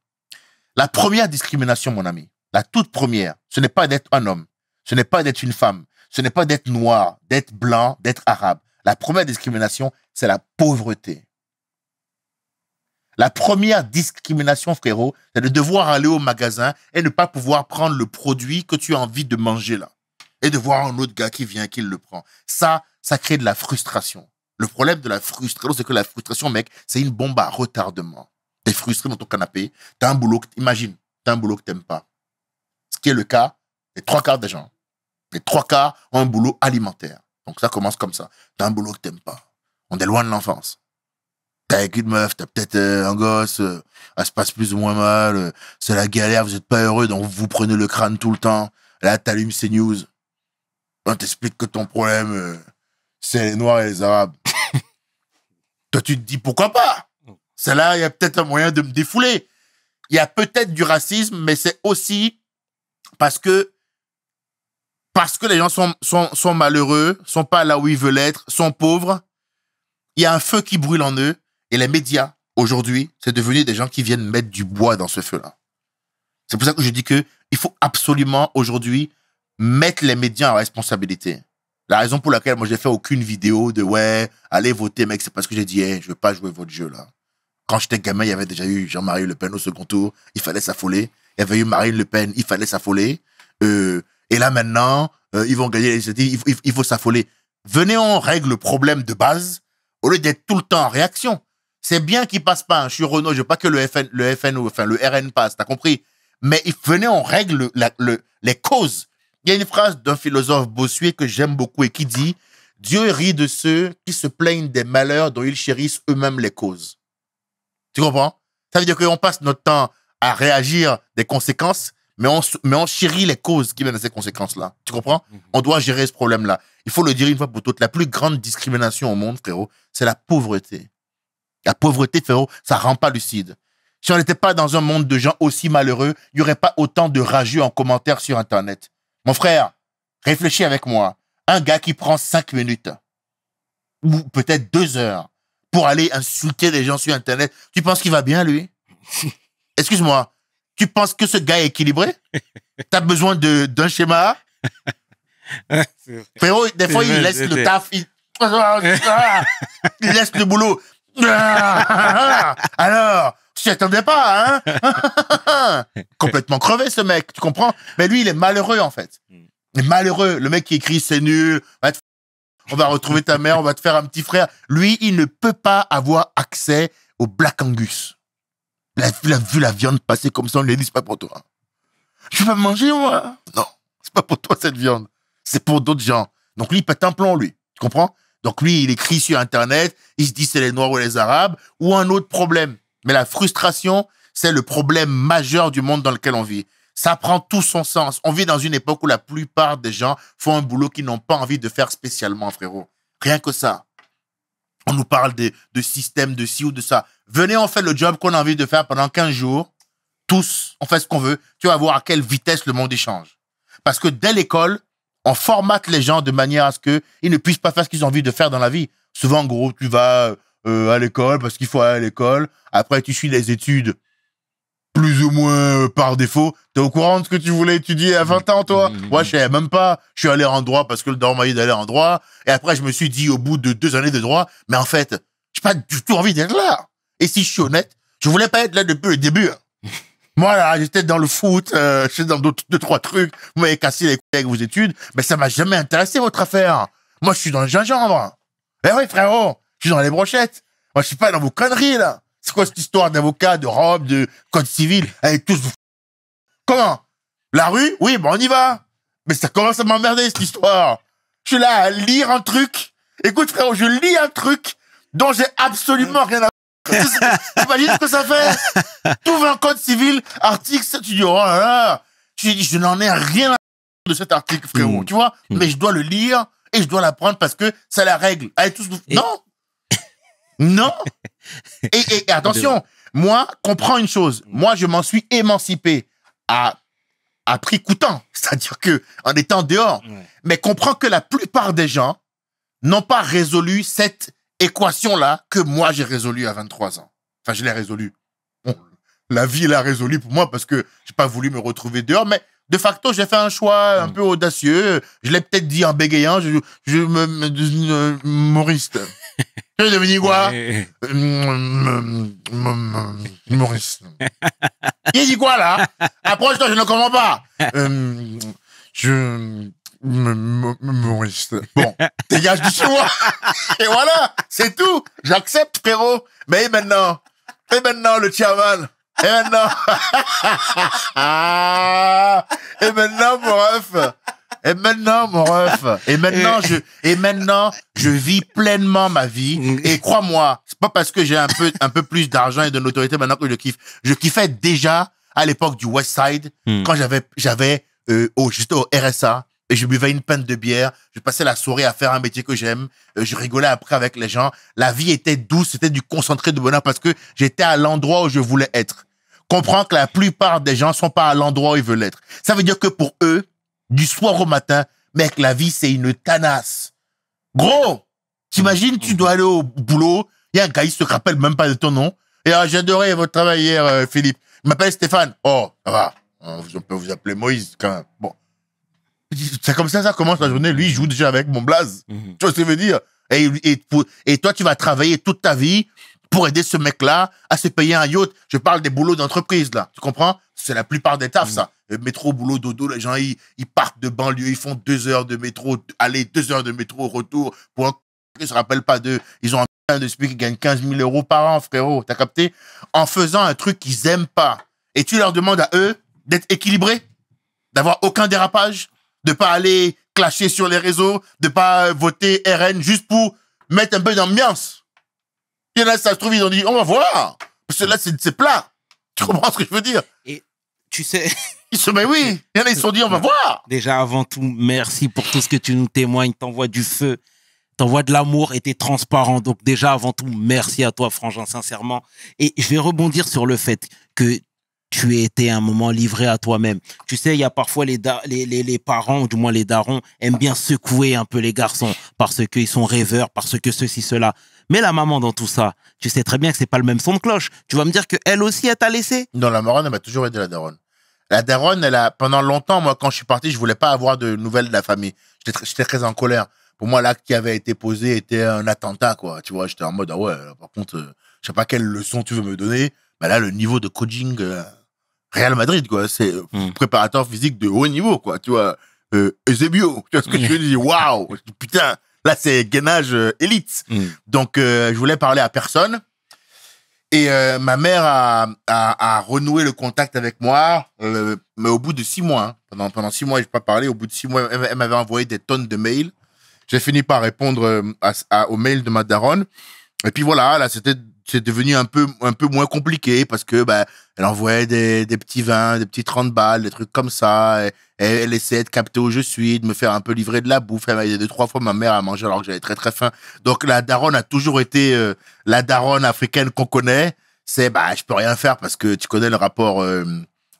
La première discrimination, mon ami, la toute première, ce n'est pas d'être un homme, ce n'est pas d'être une femme, ce n'est pas d'être noir, d'être blanc, d'être arabe. La première discrimination, c'est la pauvreté. La première discrimination, frérot, c'est de devoir aller au magasin et ne pas pouvoir prendre le produit que tu as envie de manger là. Et de voir un autre gars qui vient, qui le prend. Ça crée de la frustration. Le problème de la frustration, c'est que la frustration, mec, c'est une bombe à retardement. T'es frustré dans ton canapé, t'as un boulot, imagine, t'as un boulot que t'aimes pas. Ce qui est le cas des 3/4 des gens. Les 3/4 ont un boulot alimentaire. Donc ça commence comme ça. T'as un boulot que t'aimes pas. On est loin de l'enfance. T'as avec une meuf, t'as peut-être un gosse, elle se passe plus ou moins mal, c'est la galère, vous êtes pas heureux, donc vous prenez le crâne tout le temps. Là, t'allumes CNews. On t'explique que ton problème, c'est les Noirs et les Arabes. Toi, tu te dis, pourquoi pas? C'est là, il y a peut-être un moyen de me défouler. Il y a peut-être du racisme, mais c'est aussi parce que les gens sont malheureux, sont pas là où ils veulent être, sont pauvres. Il y a un feu qui brûle en eux. Et les médias, aujourd'hui, c'est devenu des gens qui viennent mettre du bois dans ce feu-là. C'est pour ça que je dis que il faut absolument, aujourd'hui, mettre les médias en responsabilité. La raison pour laquelle moi, j'ai fait aucune vidéo de « Ouais, allez voter, mec », c'est parce que j'ai dit hey, « Je veux pas jouer votre jeu, là ». Quand j'étais gamin, il y avait déjà eu Jean-Marie Le Pen au second tour. Il fallait s'affoler. Il y avait eu Marine Le Pen. Il fallait s'affoler. Et là, maintenant, ils vont gagner les législatives. Il faut s'affoler. Venez, on règle le problème de base au lieu d'être tout le temps en réaction. C'est bien qu'il passe pas. Je suis Renault. Je veux pas que le RN passe. T'as compris? Mais venez, on règle les causes. Il y a une phrase d'un philosophe bossuet que j'aime beaucoup et qui dit « Dieu rit de ceux qui se plaignent des malheurs dont ils chérissent eux-mêmes les causes. » Tu comprends? Ça veut dire qu'on passe notre temps à réagir des conséquences, mais on chérit les causes qui viennent de ces conséquences-là. Tu comprends? On doit gérer ce problème-là. Il faut le dire une fois pour toutes. La plus grande discrimination au monde, frérot, c'est la pauvreté. La pauvreté, frérot, ça rend pas lucide. Si on n'était pas dans un monde de gens aussi malheureux, il n'y aurait pas autant de rageux en commentaire sur Internet. Mon frère, réfléchis avec moi. Un gars qui prend 5 minutes, ou peut-être 2 heures, pour aller insulter les gens sur Internet, tu penses qu'il va bien, lui? Excuse-moi, tu penses que ce gars est équilibré? T'as besoin d'un schéma? Frérot, des fois, il laisse le taf, il laisse le boulot. Alors, tu t'y attendais pas, hein? Complètement crevé, ce mec, tu comprends? Mais lui, il est malheureux, en fait. Il est malheureux. Le mec qui écrit, c'est nul. On va retrouver ta mère, on va te faire un petit frère. Lui, il ne peut pas avoir accès au Black Angus. Il a vu la viande passer comme ça, on lui a dit, c'est pas pour toi. Je vais pas manger, moi. Non, c'est pas pour toi, cette viande. C'est pour d'autres gens. Donc lui, il pète un plomb, lui. Tu comprends? Donc lui, il écrit sur Internet, il se dit c'est les Noirs ou les Arabes, ou un autre problème. Mais la frustration, c'est le problème majeur du monde dans lequel on vit. Ça prend tout son sens. On vit dans une époque où la plupart des gens font un boulot qu'ils n'ont pas envie de faire spécialement, frérot. Rien que ça. On nous parle de système, de ci ou de ça. Venez, on fait le job qu'on a envie de faire pendant 15 jours. Tous, on fait ce qu'on veut. Tu vas voir à quelle vitesse le monde échange. Parce que dès l'école, on formate les gens de manière à ce qu'ils ne puissent pas faire ce qu'ils ont envie de faire dans la vie. Souvent, en gros, tu vas à l'école parce qu'il faut aller à l'école. Après, tu suis les études plus ou moins par défaut. T'es au courant de ce que tu voulais étudier à 20 ans, toi? Moi, je savais même pas. Je suis allé en droit parce que le daron m'a dit d'aller en droit. Et après, je me suis dit, au bout de 2 années de droit, mais en fait, j'ai pas du tout envie d'être là. Et si je suis honnête, je voulais pas être là depuis le début. Moi, là, j'étais dans le foot, j'étais dans 2-3 trucs. Vous m'avez cassé les couilles avec vos études, mais ça m'a jamais intéressé, votre affaire. Moi, je suis dans le gingembre. Eh oui, frérot, je suis dans les brochettes. Moi, je suis pas dans vos conneries, là. C'est quoi cette histoire d'avocat, de robe, de code civil? Allez, tous vous... Comment? La rue? Oui, bon, on y va. Mais ça commence à m'emmerder, cette histoire. Je suis là à lire un truc. Écoute, frérot, je lis un truc dont j'ai absolument rien à... T'imagines ce que ça fait? Tu ouvres un code civil, article 7, tu dis, oh là là. Tu dis, je n'en ai rien à de cet article, frérot, tu vois? Mais je dois le lire et je dois l'apprendre parce que c'est la règle. Allez, tous vous... Non! Non! Et attention, moi, comprends une chose. Moi, je m'en suis émancipé à prix coûtant. C'est-à-dire que, en étant dehors. Ouais. Mais comprends que la plupart des gens n'ont pas résolu cette équation-là que moi, j'ai résolue à 23 ans. Enfin, je l'ai résolue. Bon, la vie l'a résolu pour moi parce que j'ai pas voulu me retrouver dehors. Mais de facto, j'ai fait un choix un peu audacieux. Je l'ai peut-être dit en bégayant. Humoriste. Tu es devenu quoi? Humoriste. Il dit quoi là? Approche-toi, je ne comprends pas. Humoriste. Bon, dégage du chez moi. Et voilà, c'est tout. J'accepte, frérot. Mais maintenant, le chairman. Et maintenant, mon ref. Et maintenant, je vis pleinement ma vie. Et crois-moi, c'est pas parce que j'ai un peu plus d'argent et de notoriété maintenant que je kiffe. Je kiffais déjà à l'époque du West Side, quand j'étais au RSA. Et je buvais une pinte de bière, je passais la soirée à faire un métier que j'aime, je rigolais après avec les gens. La vie était douce, c'était du concentré de bonheur parce que j'étais à l'endroit où je voulais être. Comprends que la plupart des gens sont pas à l'endroit où ils veulent être. Ça veut dire que pour eux, du soir au matin, mec, la vie c'est une tanasse. Gros, t'imagines, tu dois aller au boulot, il y a un gars, il se rappelle même pas de ton nom. Et j'ai adoré votre travail hier, Philippe. Il m'appelle Stéphane. Oh, ça va. On peut vous appeler Moïse quand même. Bon. C'est comme ça commence la journée. Lui, il joue déjà avec mon blaze. Tu vois ce que je veux dire? Et toi, tu vas travailler toute ta vie pour aider ce mec-là à se payer un yacht. Je parle des boulots d'entreprise, là. Tu comprends? C'est la plupart des tafs, ça. Métro, boulot, dodo, les gens, ils partent de banlieue, ils font 2 heures de métro, aller 2 heures de métro, retour, pour un qui se rappelle pas d'eux. Ils ont un de celui qui gagne 15 000 euros par an, frérot. T'as capté? En faisant un truc qu'ils aiment pas. Et tu leur demandes à eux d'être équilibrés, d'avoir aucun dérapage, de pas aller clasher sur les réseaux, de pas voter RN juste pour mettre un peu d'ambiance. Il y en a, ça se trouve, ils ont dit, on va voir. Parce que là, c'est plat. Tu comprends ce que je veux dire? Et tu sais... Mais oui, il y en a, ils se sont dit, on va voir. Déjà, avant tout, merci pour tout ce que tu nous témoignes. T'envoies du feu, t'envoies de l'amour et t'es transparent. Donc déjà, avant tout, merci à toi, Frangin, sincèrement. Et je vais rebondir sur le fait que tu étais un moment livré à toi-même. Tu sais, il y a parfois les parents, ou du moins les darons, aiment bien secouer un peu les garçons parce qu'ils sont rêveurs, parce que ceci, cela. Mais la maman dans tout ça, tu sais très bien que c'est pas le même son de cloche. Tu vas me dire qu'elle aussi, elle t'a laissé? Non, la daronne, elle m'a toujours aidé, la daronne. La daronne, pendant longtemps, moi, quand je suis parti, je voulais pas avoir de nouvelles de la famille. J'étais très en colère. Pour moi, l'acte qui avait été posé était un attentat, quoi. Tu vois, j'étais en mode, ah ouais, par contre, je sais pas quelle leçon tu veux me donner. Mais là, le niveau de coaching, Real Madrid, quoi. C'est préparateur physique de haut niveau, quoi. Tu vois, Eusebio. Tu vois ce que je veux dire? Waouh! Putain, là, c'est gainage élite. Donc, je voulais parler à personne. Et ma mère a renoué le contact avec moi, mais au bout de 6 mois. Hein, pendant 6 mois, je n'ai pas parlé. Au bout de 6 mois, elle m'avait envoyé des tonnes de mails. J'ai fini par répondre au mail de ma daronne. Et puis voilà, là, c'est devenu un peu moins compliqué parce que elle envoyait des petits 20, des petits 30 balles, des trucs comme ça. Et elle essayait de capter où je suis, de me faire un peu livrer de la bouffe. Elle m'a aidé 2-3 fois ma mère à manger alors que j'avais très très faim. Donc la daronne a toujours été la daronne africaine qu'on connaît. C'est je peux rien faire parce que tu connais le rapport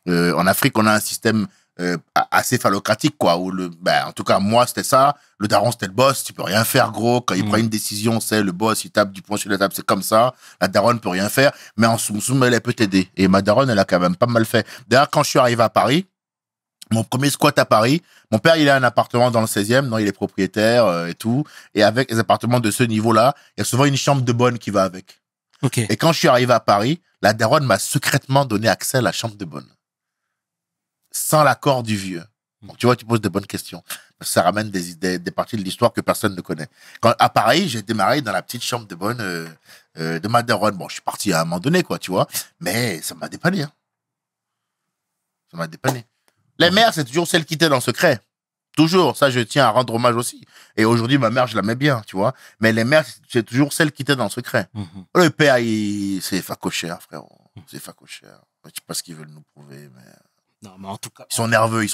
en Afrique, on a un système assez phallocratique, quoi. Où en tout cas, moi, c'était ça. Le daron, c'était le boss. Tu peux rien faire, gros. Quand il prend une décision, c'est le boss, il tape du poing sur la table, c'est comme ça. La daronne peut rien faire. Mais en soum, elle peut t'aider. Et ma daronne, elle a quand même pas mal fait. D'ailleurs, quand je suis arrivé à Paris, mon premier squat à Paris, mon père, il a un appartement dans le 16e, non, il est propriétaire et tout. Et avec les appartements de ce niveau-là, il y a souvent une chambre de bonne qui va avec. Okay. Et quand je suis arrivé à Paris, la daronne m'a secrètement donné accès à la chambre de bonne. Sans l'accord du vieux. Donc, tu vois, tu poses de bonnes questions. Ça ramène des parties de l'histoire que personne ne connaît. À Paris, j'ai démarré dans la petite chambre de bonne de ma daronne. Bon, je suis parti à un moment donné, quoi, tu vois. Mais ça m'a dépanné. Hein. Ça m'a dépanné. Les mères, c'est toujours celle qui t'aide en secret. Toujours. Ça, je tiens à rendre hommage aussi. Et aujourd'hui, ma mère, je la mets bien, tu vois. Mais les mères, c'est toujours celle qui t'aide en secret. Le père, c'est facochère, frérot. C'est facochère. Je sais pas ce qu'ils veulent nous prouver, mais... Non, mais en tout cas... Ils sont nerveux.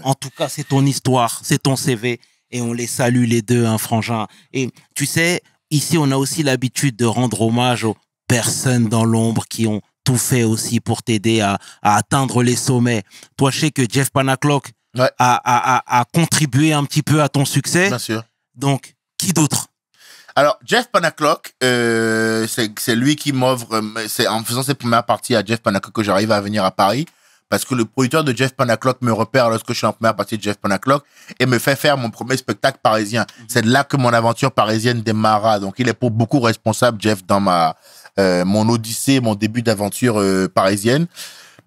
En tout cas, c'est ton histoire, c'est ton CV. Et on les salue les deux, hein, Frangin. Et tu sais, ici, on a aussi l'habitude de rendre hommage aux personnes dans l'ombre qui ont tout fait aussi pour t'aider à atteindre les sommets. Toi, je sais que Jeff Panaclock a contribué un petit peu à ton succès. Bien sûr. Donc, qui d'autre? Alors, Jeff Panaclock, c'est lui qui m'offre, c'est en faisant ses premières parties à Jeff Panaclock que j'arrive à venir à Paris. Parce que le producteur de Jeff Panaclock me repère lorsque je suis en première partie de Jeff Panaclock et me fait faire mon premier spectacle parisien. C'est de là que mon aventure parisienne démarra. Donc, il est pour beaucoup responsable, Jeff, dans mon odyssée, mon début d'aventure parisienne.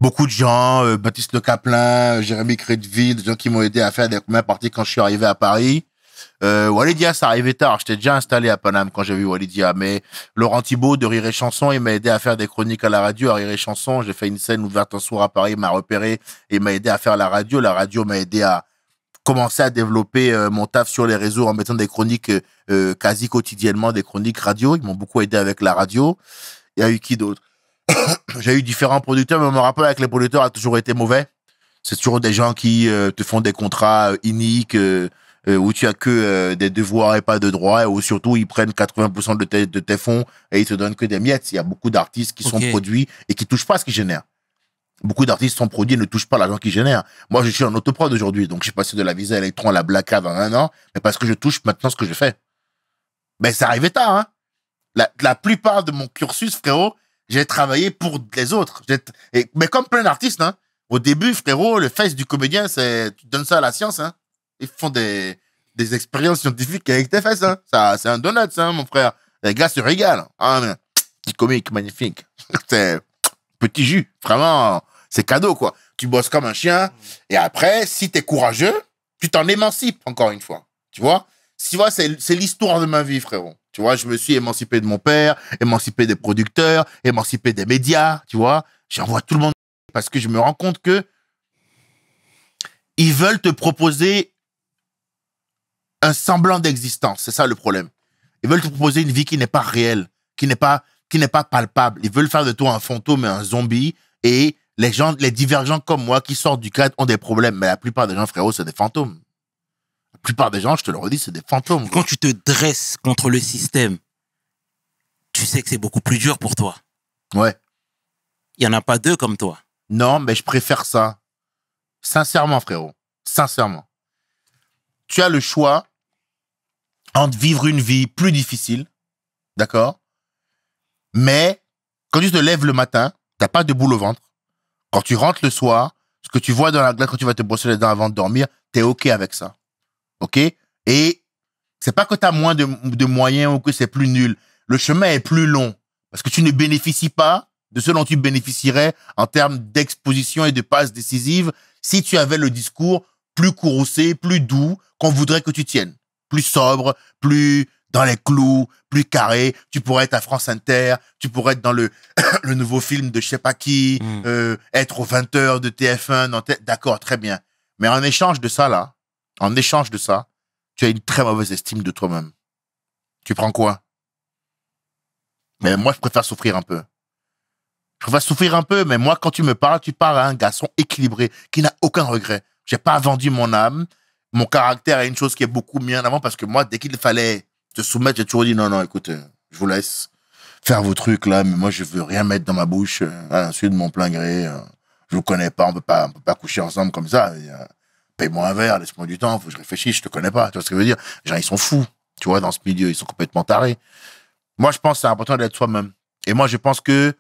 Beaucoup de gens, Baptiste Le Caplin, Jérémy Crédville, des gens qui m'ont aidé à faire des premières parties quand je suis arrivé à Paris. Walidia, ça arrivait tard. J'étais déjà installé à Paname quand j'ai vu Walidia. Mais Laurent Thibault de Rire et Chanson, il m'a aidé à faire des chroniques à la radio, à Rire et Chanson. J'ai fait une scène ouverte un soir à Paris, il m'a repéré et il m'a aidé à faire la radio. La radio m'a aidé à commencer à développer mon taf sur les réseaux en mettant des chroniques quasi quotidiennement, des chroniques radio. Ils m'ont beaucoup aidé avec la radio. Il y a eu qui d'autre? J'ai eu différents producteurs, mais mon rapport avec les producteurs a toujours été mauvais. C'est toujours des gens qui te font des contrats iniques, où tu as que des devoirs et pas de droits, et où surtout ils prennent 80% de tes fonds et ils te donnent que des miettes. Il y a beaucoup d'artistes qui sont produits et qui touchent pas ce qu'ils génèrent. Beaucoup d'artistes sont produits et ne touchent pas l'argent qu'ils génèrent. Moi, je suis en autoprod aujourd'hui, donc j'ai passé de la Visa Electron à la Black Card en 1 an, mais parce que je touche maintenant ce que je fais. Mais ça arrivait tard, hein. La plupart de mon cursus, frérot, j'ai travaillé pour les autres. Mais comme plein d'artistes, hein. Au début, frérot, le face du comédien, c'est, tu donnes ça à la science, hein. Ils font des expériences scientifiques avec tes fesses, hein. Ça, c'est un donut, hein, mon frère. Les gars se régalent. Ah, mais, petit comique, magnifique. C'est petit jus. Vraiment, c'est cadeau, quoi. Tu bosses comme un chien. Et après, si t'es courageux, tu t'en émancipes, encore une fois. Tu vois? Tu vois, c'est l'histoire de ma vie, frérot. Tu vois, je me suis émancipé de mon père, émancipé des producteurs, émancipé des médias, tu vois. J'envoie tout le monde parce que je me rends compte que ils veulent te proposer un semblant d'existence. C'est ça le problème. Ils veulent te proposer une vie qui n'est pas réelle, qui n'est pas palpable. Ils veulent faire de toi un fantôme et un zombie. Et les gens, les divergents comme moi qui sortent du cadre ont des problèmes. Mais la plupart des gens, frérot, c'est des fantômes. La plupart des gens, je te le redis, c'est des fantômes. Quand tu te dresses contre le système, tu sais que c'est beaucoup plus dur pour toi. Ouais. Il n'y en a pas deux comme toi. Non, mais je préfère ça. Sincèrement, frérot. Sincèrement. Tu as le choix entre vivre une vie plus difficile, d'accord? Mais quand tu te lèves le matin, t'as pas de boule au ventre. Quand tu rentres le soir, ce que tu vois dans la glace quand tu vas te brosser les dents avant de dormir, t'es OK avec ça. OK? Et c'est pas que t'as moins de moyens ou que c'est plus nul. Le chemin est plus long parce que tu ne bénéficies pas de ce dont tu bénéficierais en termes d'exposition et de passes décisives si tu avais le discours plus courroucé, plus doux, qu'on voudrait que tu tiennes. Plus sobre, plus dans les clous, plus carré. Tu pourrais être à France Inter, tu pourrais être dans le nouveau film de je sais pas qui, être aux 20h de TF1. D'accord, très bien. Mais en échange de ça, là, tu as une très mauvaise estime de toi-même. Tu prends quoi? Mais moi, je préfère souffrir un peu. Je préfère souffrir un peu, mais moi, quand tu me parles, tu parles à un garçon équilibré, qui n'a aucun regret. J'ai pas vendu mon âme. Mon caractère est une chose qui est beaucoup mis en avant parce que moi, dès qu'il fallait te soumettre, j'ai toujours dit non, écoute, je vous laisse faire vos trucs là, mais moi, je veux rien mettre dans ma bouche à l'insu de mon plein gré. Je vous connais pas, on peut pas coucher ensemble comme ça. Paye-moi un verre, laisse-moi du temps, faut que je réfléchisse, je te connais pas. Tu vois ce que je veux dire? Les gens, ils sont fous, tu vois, dans ce milieu, ils sont complètement tarés. Moi, je pense que c'est important d'être soi-même. Et moi, je pense que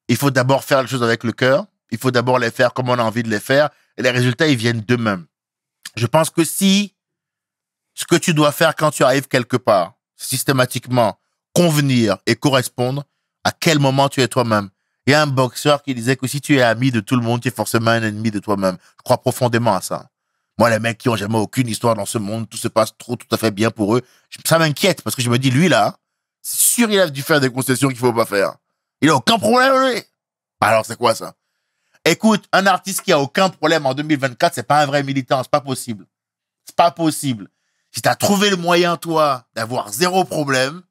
il faut d'abord faire les choses avec le cœur. Il faut d'abord les faire comme on a envie de les faire. Et les résultats, ils viennent d'eux-mêmes. Je pense que si ce que tu dois faire quand tu arrives quelque part, systématiquement, convenir et correspondre, à quel moment tu es toi-même. Il y a un boxeur qui disait que si tu es ami de tout le monde, tu es forcément un ennemi de toi-même. Je crois profondément à ça. Moi, les mecs qui ont jamais aucune histoire dans ce monde, tout se passe tout à fait bien pour eux. Ça m'inquiète parce que je me dis, lui là, c'est sûr il a dû faire des concessions qu'il faut pas faire. Il a aucun problème, lui. Alors, c'est quoi ça? Écoute, un artiste qui a aucun problème en 2024, c'est pas un vrai militant, c'est pas possible. C'est pas possible. Si t'as trouvé le moyen, toi, d'avoir zéro problème,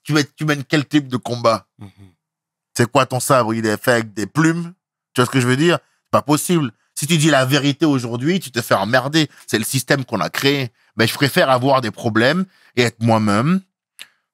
tu mènes quel type de combat? C'est quoi ton sabre? Il est fait avec des plumes? Tu vois ce que je veux dire? C'est pas possible. Si tu dis la vérité aujourd'hui, tu te fais emmerder. C'est le système qu'on a créé. Mais je préfère avoir des problèmes et être moi-même,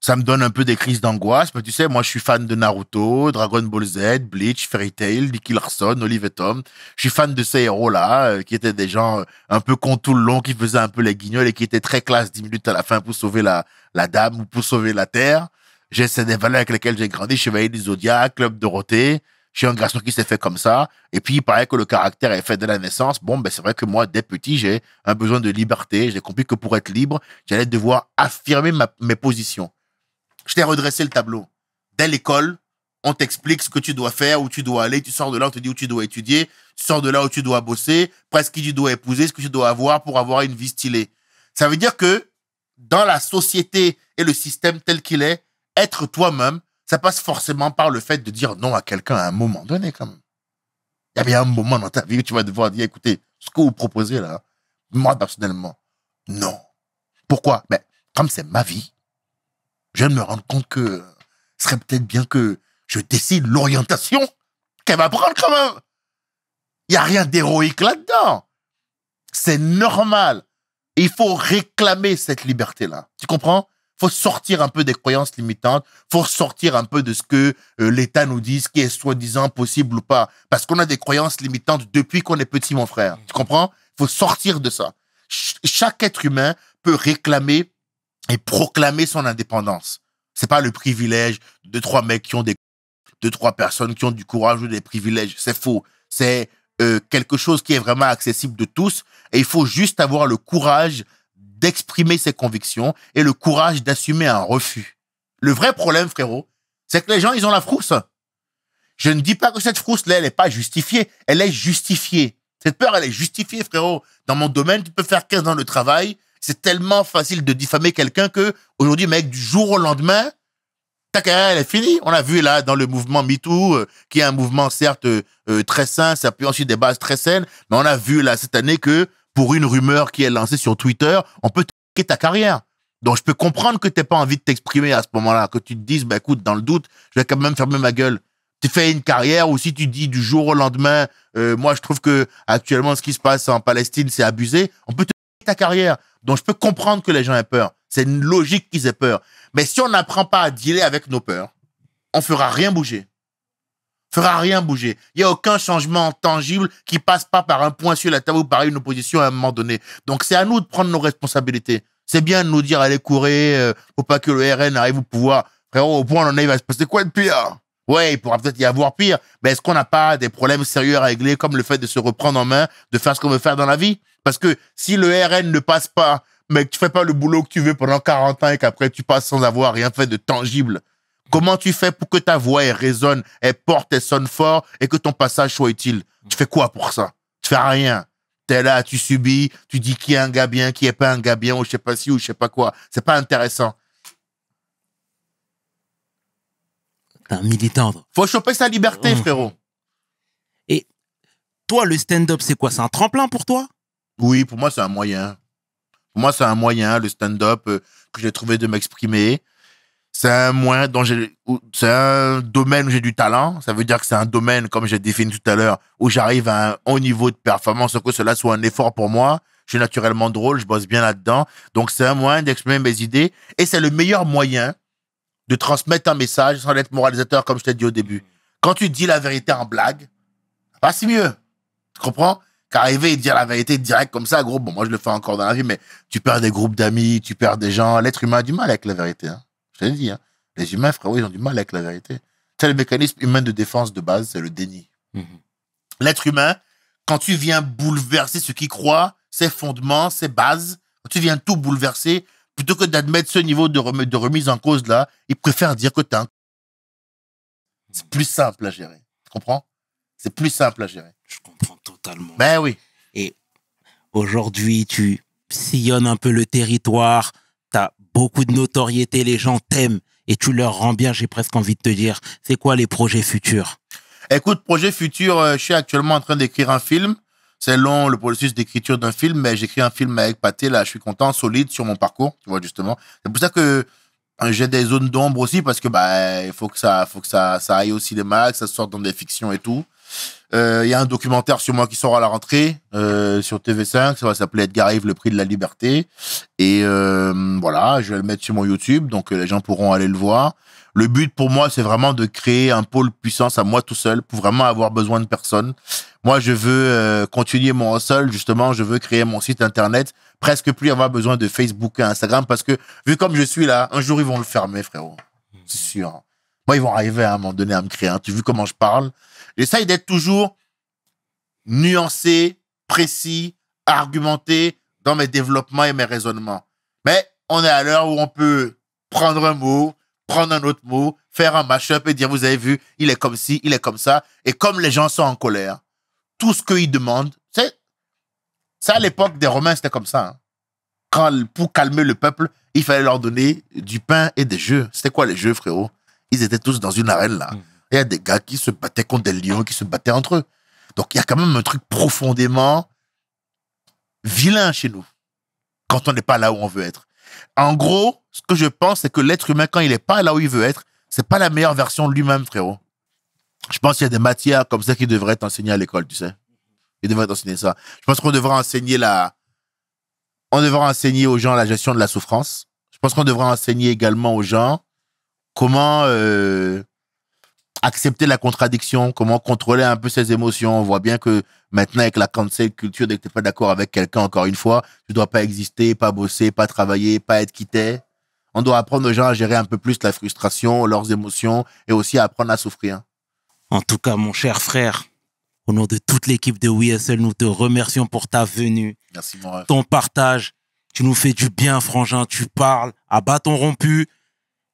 Ça me donne un peu des crises d'angoisse. Mais tu sais, moi, je suis fan de Naruto, Dragon Ball Z, Bleach, Fairy Tail, Nicky Larson, Olive et Tom. Je suis fan de ces héros-là, qui étaient des gens un peu con tout le long, qui faisaient un peu les guignols et qui étaient très classe 10 minutes à la fin pour sauver la dame ou pour sauver la terre. C'est des valeurs avec lesquelles j'ai grandi. Chevalier du Zodiac, Club Dorothée. Je suis un garçon qui s'est fait comme ça. Et puis, il paraît que le caractère est fait de la naissance. Bon, ben, c'est vrai que moi, dès petit, j'ai un besoin de liberté. J'ai compris que pour être libre, j'allais devoir affirmer mes positions. Je t'ai redressé le tableau. Dès l'école, on t'explique ce que tu dois faire, où tu dois aller. Tu sors de là, on te dit où tu dois étudier. Tu sors de là où tu dois bosser, presque qui tu dois épouser, ce que tu dois avoir pour avoir une vie stylée. Ça veut dire que dans la société et le système tel qu'il est, être toi-même, ça passe forcément par le fait de dire non à quelqu'un à un moment donné, quand même. Il y a bien un moment dans ta vie où tu vas devoir dire, écoutez, ce que vous proposez là, moi, personnellement, non. Pourquoi? Ben, comme c'est ma vie, je viens de me rendre compte que ce serait peut-être bien que je décide l'orientation qu'elle va prendre quand même. Il n'y a rien d'héroïque là-dedans. C'est normal. Et il faut réclamer cette liberté-là. Tu comprends? Il faut sortir un peu des croyances limitantes. Il faut sortir un peu de ce que l'État nous dit, ce qui est soi-disant possible ou pas. Parce qu'on a des croyances limitantes depuis qu'on est petit, mon frère. Tu comprends? Il faut sortir de ça. Chaque être humain peut réclamer et proclamer son indépendance. C'est pas le privilège de 3 mecs qui ont de 3 personnes qui ont du courage ou des privilèges. C'est faux. C'est quelque chose qui est vraiment accessible de tous. Et il faut juste avoir le courage d'exprimer ses convictions et le courage d'assumer un refus. Le vrai problème, frérot, c'est que les gens, ils ont la frousse. Je ne dis pas que cette frousse-là, elle n'est pas justifiée. Elle est justifiée. Cette peur, elle est justifiée, frérot. Dans mon domaine, tu peux faire 15 ans de travail. C'est tellement facile de diffamer quelqu'un que, aujourd'hui, mec, du jour au lendemain, ta carrière, elle est finie. On a vu, là, dans le mouvement MeToo, qui est un mouvement, certes, très sain, s'appuyant sur des bases très saines, mais on a vu, là, cette année que, pour une rumeur qui est lancée sur Twitter, on peut quitter ta carrière. Donc, je peux comprendre que t'aies pas envie de t'exprimer à ce moment-là, que tu te dises, bah, écoute, dans le doute, je vais quand même fermer ma gueule. Tu fais une carrière ou si tu dis du jour au lendemain, moi, je trouve que actuellement, ce qui se passe en Palestine, c'est abusé, on peut te quitter ta carrière. Donc, je peux comprendre que les gens aient peur. C'est une logique qu'ils aient peur. Mais si on n'apprend pas à dealer avec nos peurs, on fera rien bouger. Fera rien bouger. Il n'y a aucun changement tangible qui passe pas par un point sur la table ou par une opposition à un moment donné. Donc, c'est à nous de prendre nos responsabilités. C'est bien de nous dire, allez, courez, faut pas que le RN arrive au pouvoir. Frérot, au point où on en est, il va se passer quoi de pire? Ouais, il pourra peut-être y avoir pire. Mais est-ce qu'on n'a pas des problèmes sérieux à régler, comme le fait de se reprendre en main, de faire ce qu'on veut faire dans la vie? Parce que si le RN ne passe pas, mais que tu fais pas le boulot que tu veux pendant 40 ans et qu'après tu passes sans avoir rien fait de tangible, comment tu fais pour que ta voix elle résonne, elle porte, elle sonne fort et que ton passage soit utile? Tu fais quoi pour ça? Tu fais rien. T'es là, tu subis, tu dis qui est un gars bien, qui est pas un gars bien, ou je sais pas si, ou je sais pas quoi. C'est pas intéressant. T'es un militant. Faut choper sa liberté, frérot. Et toi, le stand-up, c'est quoi? C'est un tremplin pour toi? Oui, pour moi, c'est un moyen. Pour moi, c'est un moyen, le stand-up, que j'ai trouvé de m'exprimer. C'est un moyen c'est un domaine où j'ai du talent. Ça veut dire que c'est un domaine, comme j'ai défini tout à l'heure, où j'arrive à un haut niveau de performance, sans que cela soit un effort pour moi. Je suis naturellement drôle, je bosse bien là-dedans. Donc, c'est un moyen d'exprimer mes idées. Et c'est le meilleur moyen de transmettre un message sans être moralisateur, comme je t'ai dit au début. Quand tu dis la vérité en blague, pas si mieux. Tu comprends? Qu'arriver et dire la vérité direct comme ça, gros, bon, moi, je le fais encore dans la vie, mais tu perds des groupes d'amis, tu perds des gens. L'être humain a du mal avec la vérité, hein. Je te le dis, hein. Les humains, frérot, ils ont du mal avec la vérité. C'est le mécanisme humain de défense de base, c'est le déni. L'être humain, quand tu viens bouleverser ce qu'il croit, ses fondements, ses bases, quand tu viens tout bouleverser, plutôt que d'admettre ce niveau de remise en cause là, il préfère dire que t'es un... C'est plus simple à gérer. Tu comprends? C'est plus simple à gérer. Je comprends totalement. Ben oui. Et aujourd'hui, tu sillonnes un peu le territoire, t'as beaucoup de notoriété, les gens t'aiment et tu leur rends bien, j'ai presque envie de te dire. C'est quoi les projets futurs? Écoute, projet futur, je suis actuellement en train d'écrire un film. C'est long, le processus d'écriture d'un film, mais j'écris un film avec Pathé, là, je suis content, solide sur mon parcours, tu vois, justement. C'est pour ça que j'ai des zones d'ombre aussi, parce que, bah, il faut que ça aille au cinéma, que ça sorte dans des fictions et tout. Il y a un documentaire sur moi qui sort à la rentrée sur TV5. Ça va s'appeler Edgar Yves, le prix de la liberté. Et voilà, je vais le mettre sur mon YouTube. Donc, les gens pourront aller le voir. Le but pour moi, c'est vraiment de créer un pôle puissance à moi tout seul pour vraiment avoir besoin de personne. Moi, je veux continuer mon hustle. Justement, je veux créer mon site internet. Presque plus avoir besoin de Facebook et Instagram parce que vu comme je suis là, un jour, ils vont le fermer, frérot. C'est sûr. Moi, ils vont arriver à un moment donné à me créer. Tu as vu comment je parle? J'essaye d'être toujours nuancé, précis, argumenté dans mes développements et mes raisonnements. Mais on est à l'heure où on peut prendre un mot, prendre un autre mot, faire un mash-up et dire, vous avez vu, il est comme ci, il est comme ça. Et comme les gens sont en colère, tout ce qu'ils demandent, c'est ça à l'époque des Romains, c'était comme ça. Hein. Pour calmer le peuple, il fallait leur donner du pain et des jeux. C'était quoi les jeux, frérot? Ils étaient tous dans une arène, là. Il y a des gars qui se battaient contre des lions, qui se battaient entre eux. Donc, il y a quand même un truc profondément vilain chez nous, quand on n'est pas là où on veut être. En gros, ce que je pense, c'est que l'être humain, quand il n'est pas là où il veut être, c'est pas la meilleure version de lui-même, frérot. Je pense qu'il y a des matières comme ça qui devraient être enseignées à l'école, tu sais. Ils devraient enseigner ça. Je pense qu'on devrait enseigner aux gens la gestion de la souffrance. Je pense qu'on devrait enseigner également aux gens comment accepter la contradiction, comment contrôler un peu ses émotions. On voit bien que maintenant, avec la cancel culture, dès que tu n'es pas d'accord avec quelqu'un, encore une fois, tu ne dois pas exister, pas bosser, pas travailler, pas être quitté. On doit apprendre aux gens à gérer un peu plus la frustration, leurs émotions et aussi à apprendre à souffrir. En tout cas, mon cher frère, au nom de toute l'équipe de WeHustle, nous te remercions pour ta venue. Merci, mon ref. Ton partage. Tu nous fais du bien, frangin. Tu parles à bâton rompu.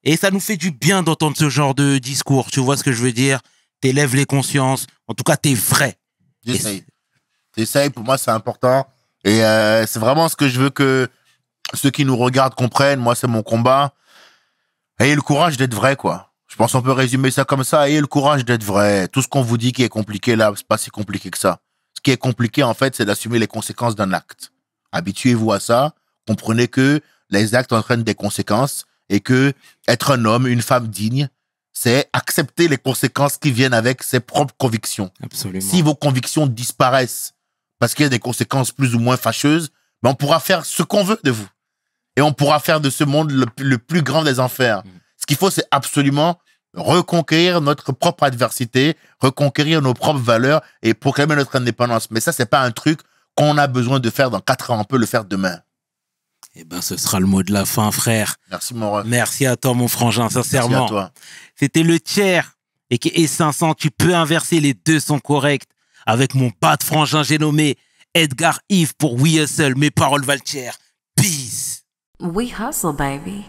Et ça nous fait du bien d'entendre ce genre de discours. Tu vois ce que je veux dire? T'élèves les consciences. En tout cas, t'es vrai. J'essaye. Pour moi, c'est important. Et c'est vraiment ce que je veux que ceux qui nous regardent comprennent. Moi, c'est mon combat. Ayez le courage d'être vrai, quoi. Je pense qu'on peut résumer ça comme ça. Ayez le courage d'être vrai. Tout ce qu'on vous dit qui est compliqué, là, c'est pas si compliqué que ça. Ce qui est compliqué, en fait, c'est d'assumer les conséquences d'un acte. Habituez-vous à ça. Comprenez que les actes entraînent des conséquences et que être un homme, une femme digne, c'est accepter les conséquences qui viennent avec ses propres convictions. Absolument. Si vos convictions disparaissent parce qu'il y a des conséquences plus ou moins fâcheuses, ben on pourra faire ce qu'on veut de vous. Et on pourra faire de ce monde le plus grand des enfers. Ce qu'il faut, c'est absolument reconquérir notre propre adversité, reconquérir nos propres valeurs et proclamer notre indépendance. Mais ça, c'est pas un truc qu'on a besoin de faire dans 4 ans. On peut le faire demain. Eh ben, ce sera le mot de la fin, frère. Merci, mon ref. Merci à toi, mon frangin, sincèrement. Merci à toi. C'était le tiers. Et 500, tu peux inverser, les deux sont corrects. Avec mon pas de frangin, j'ai nommé Edgar Yves pour WeHustle. Mes paroles valent cher. Peace. We hustle, baby.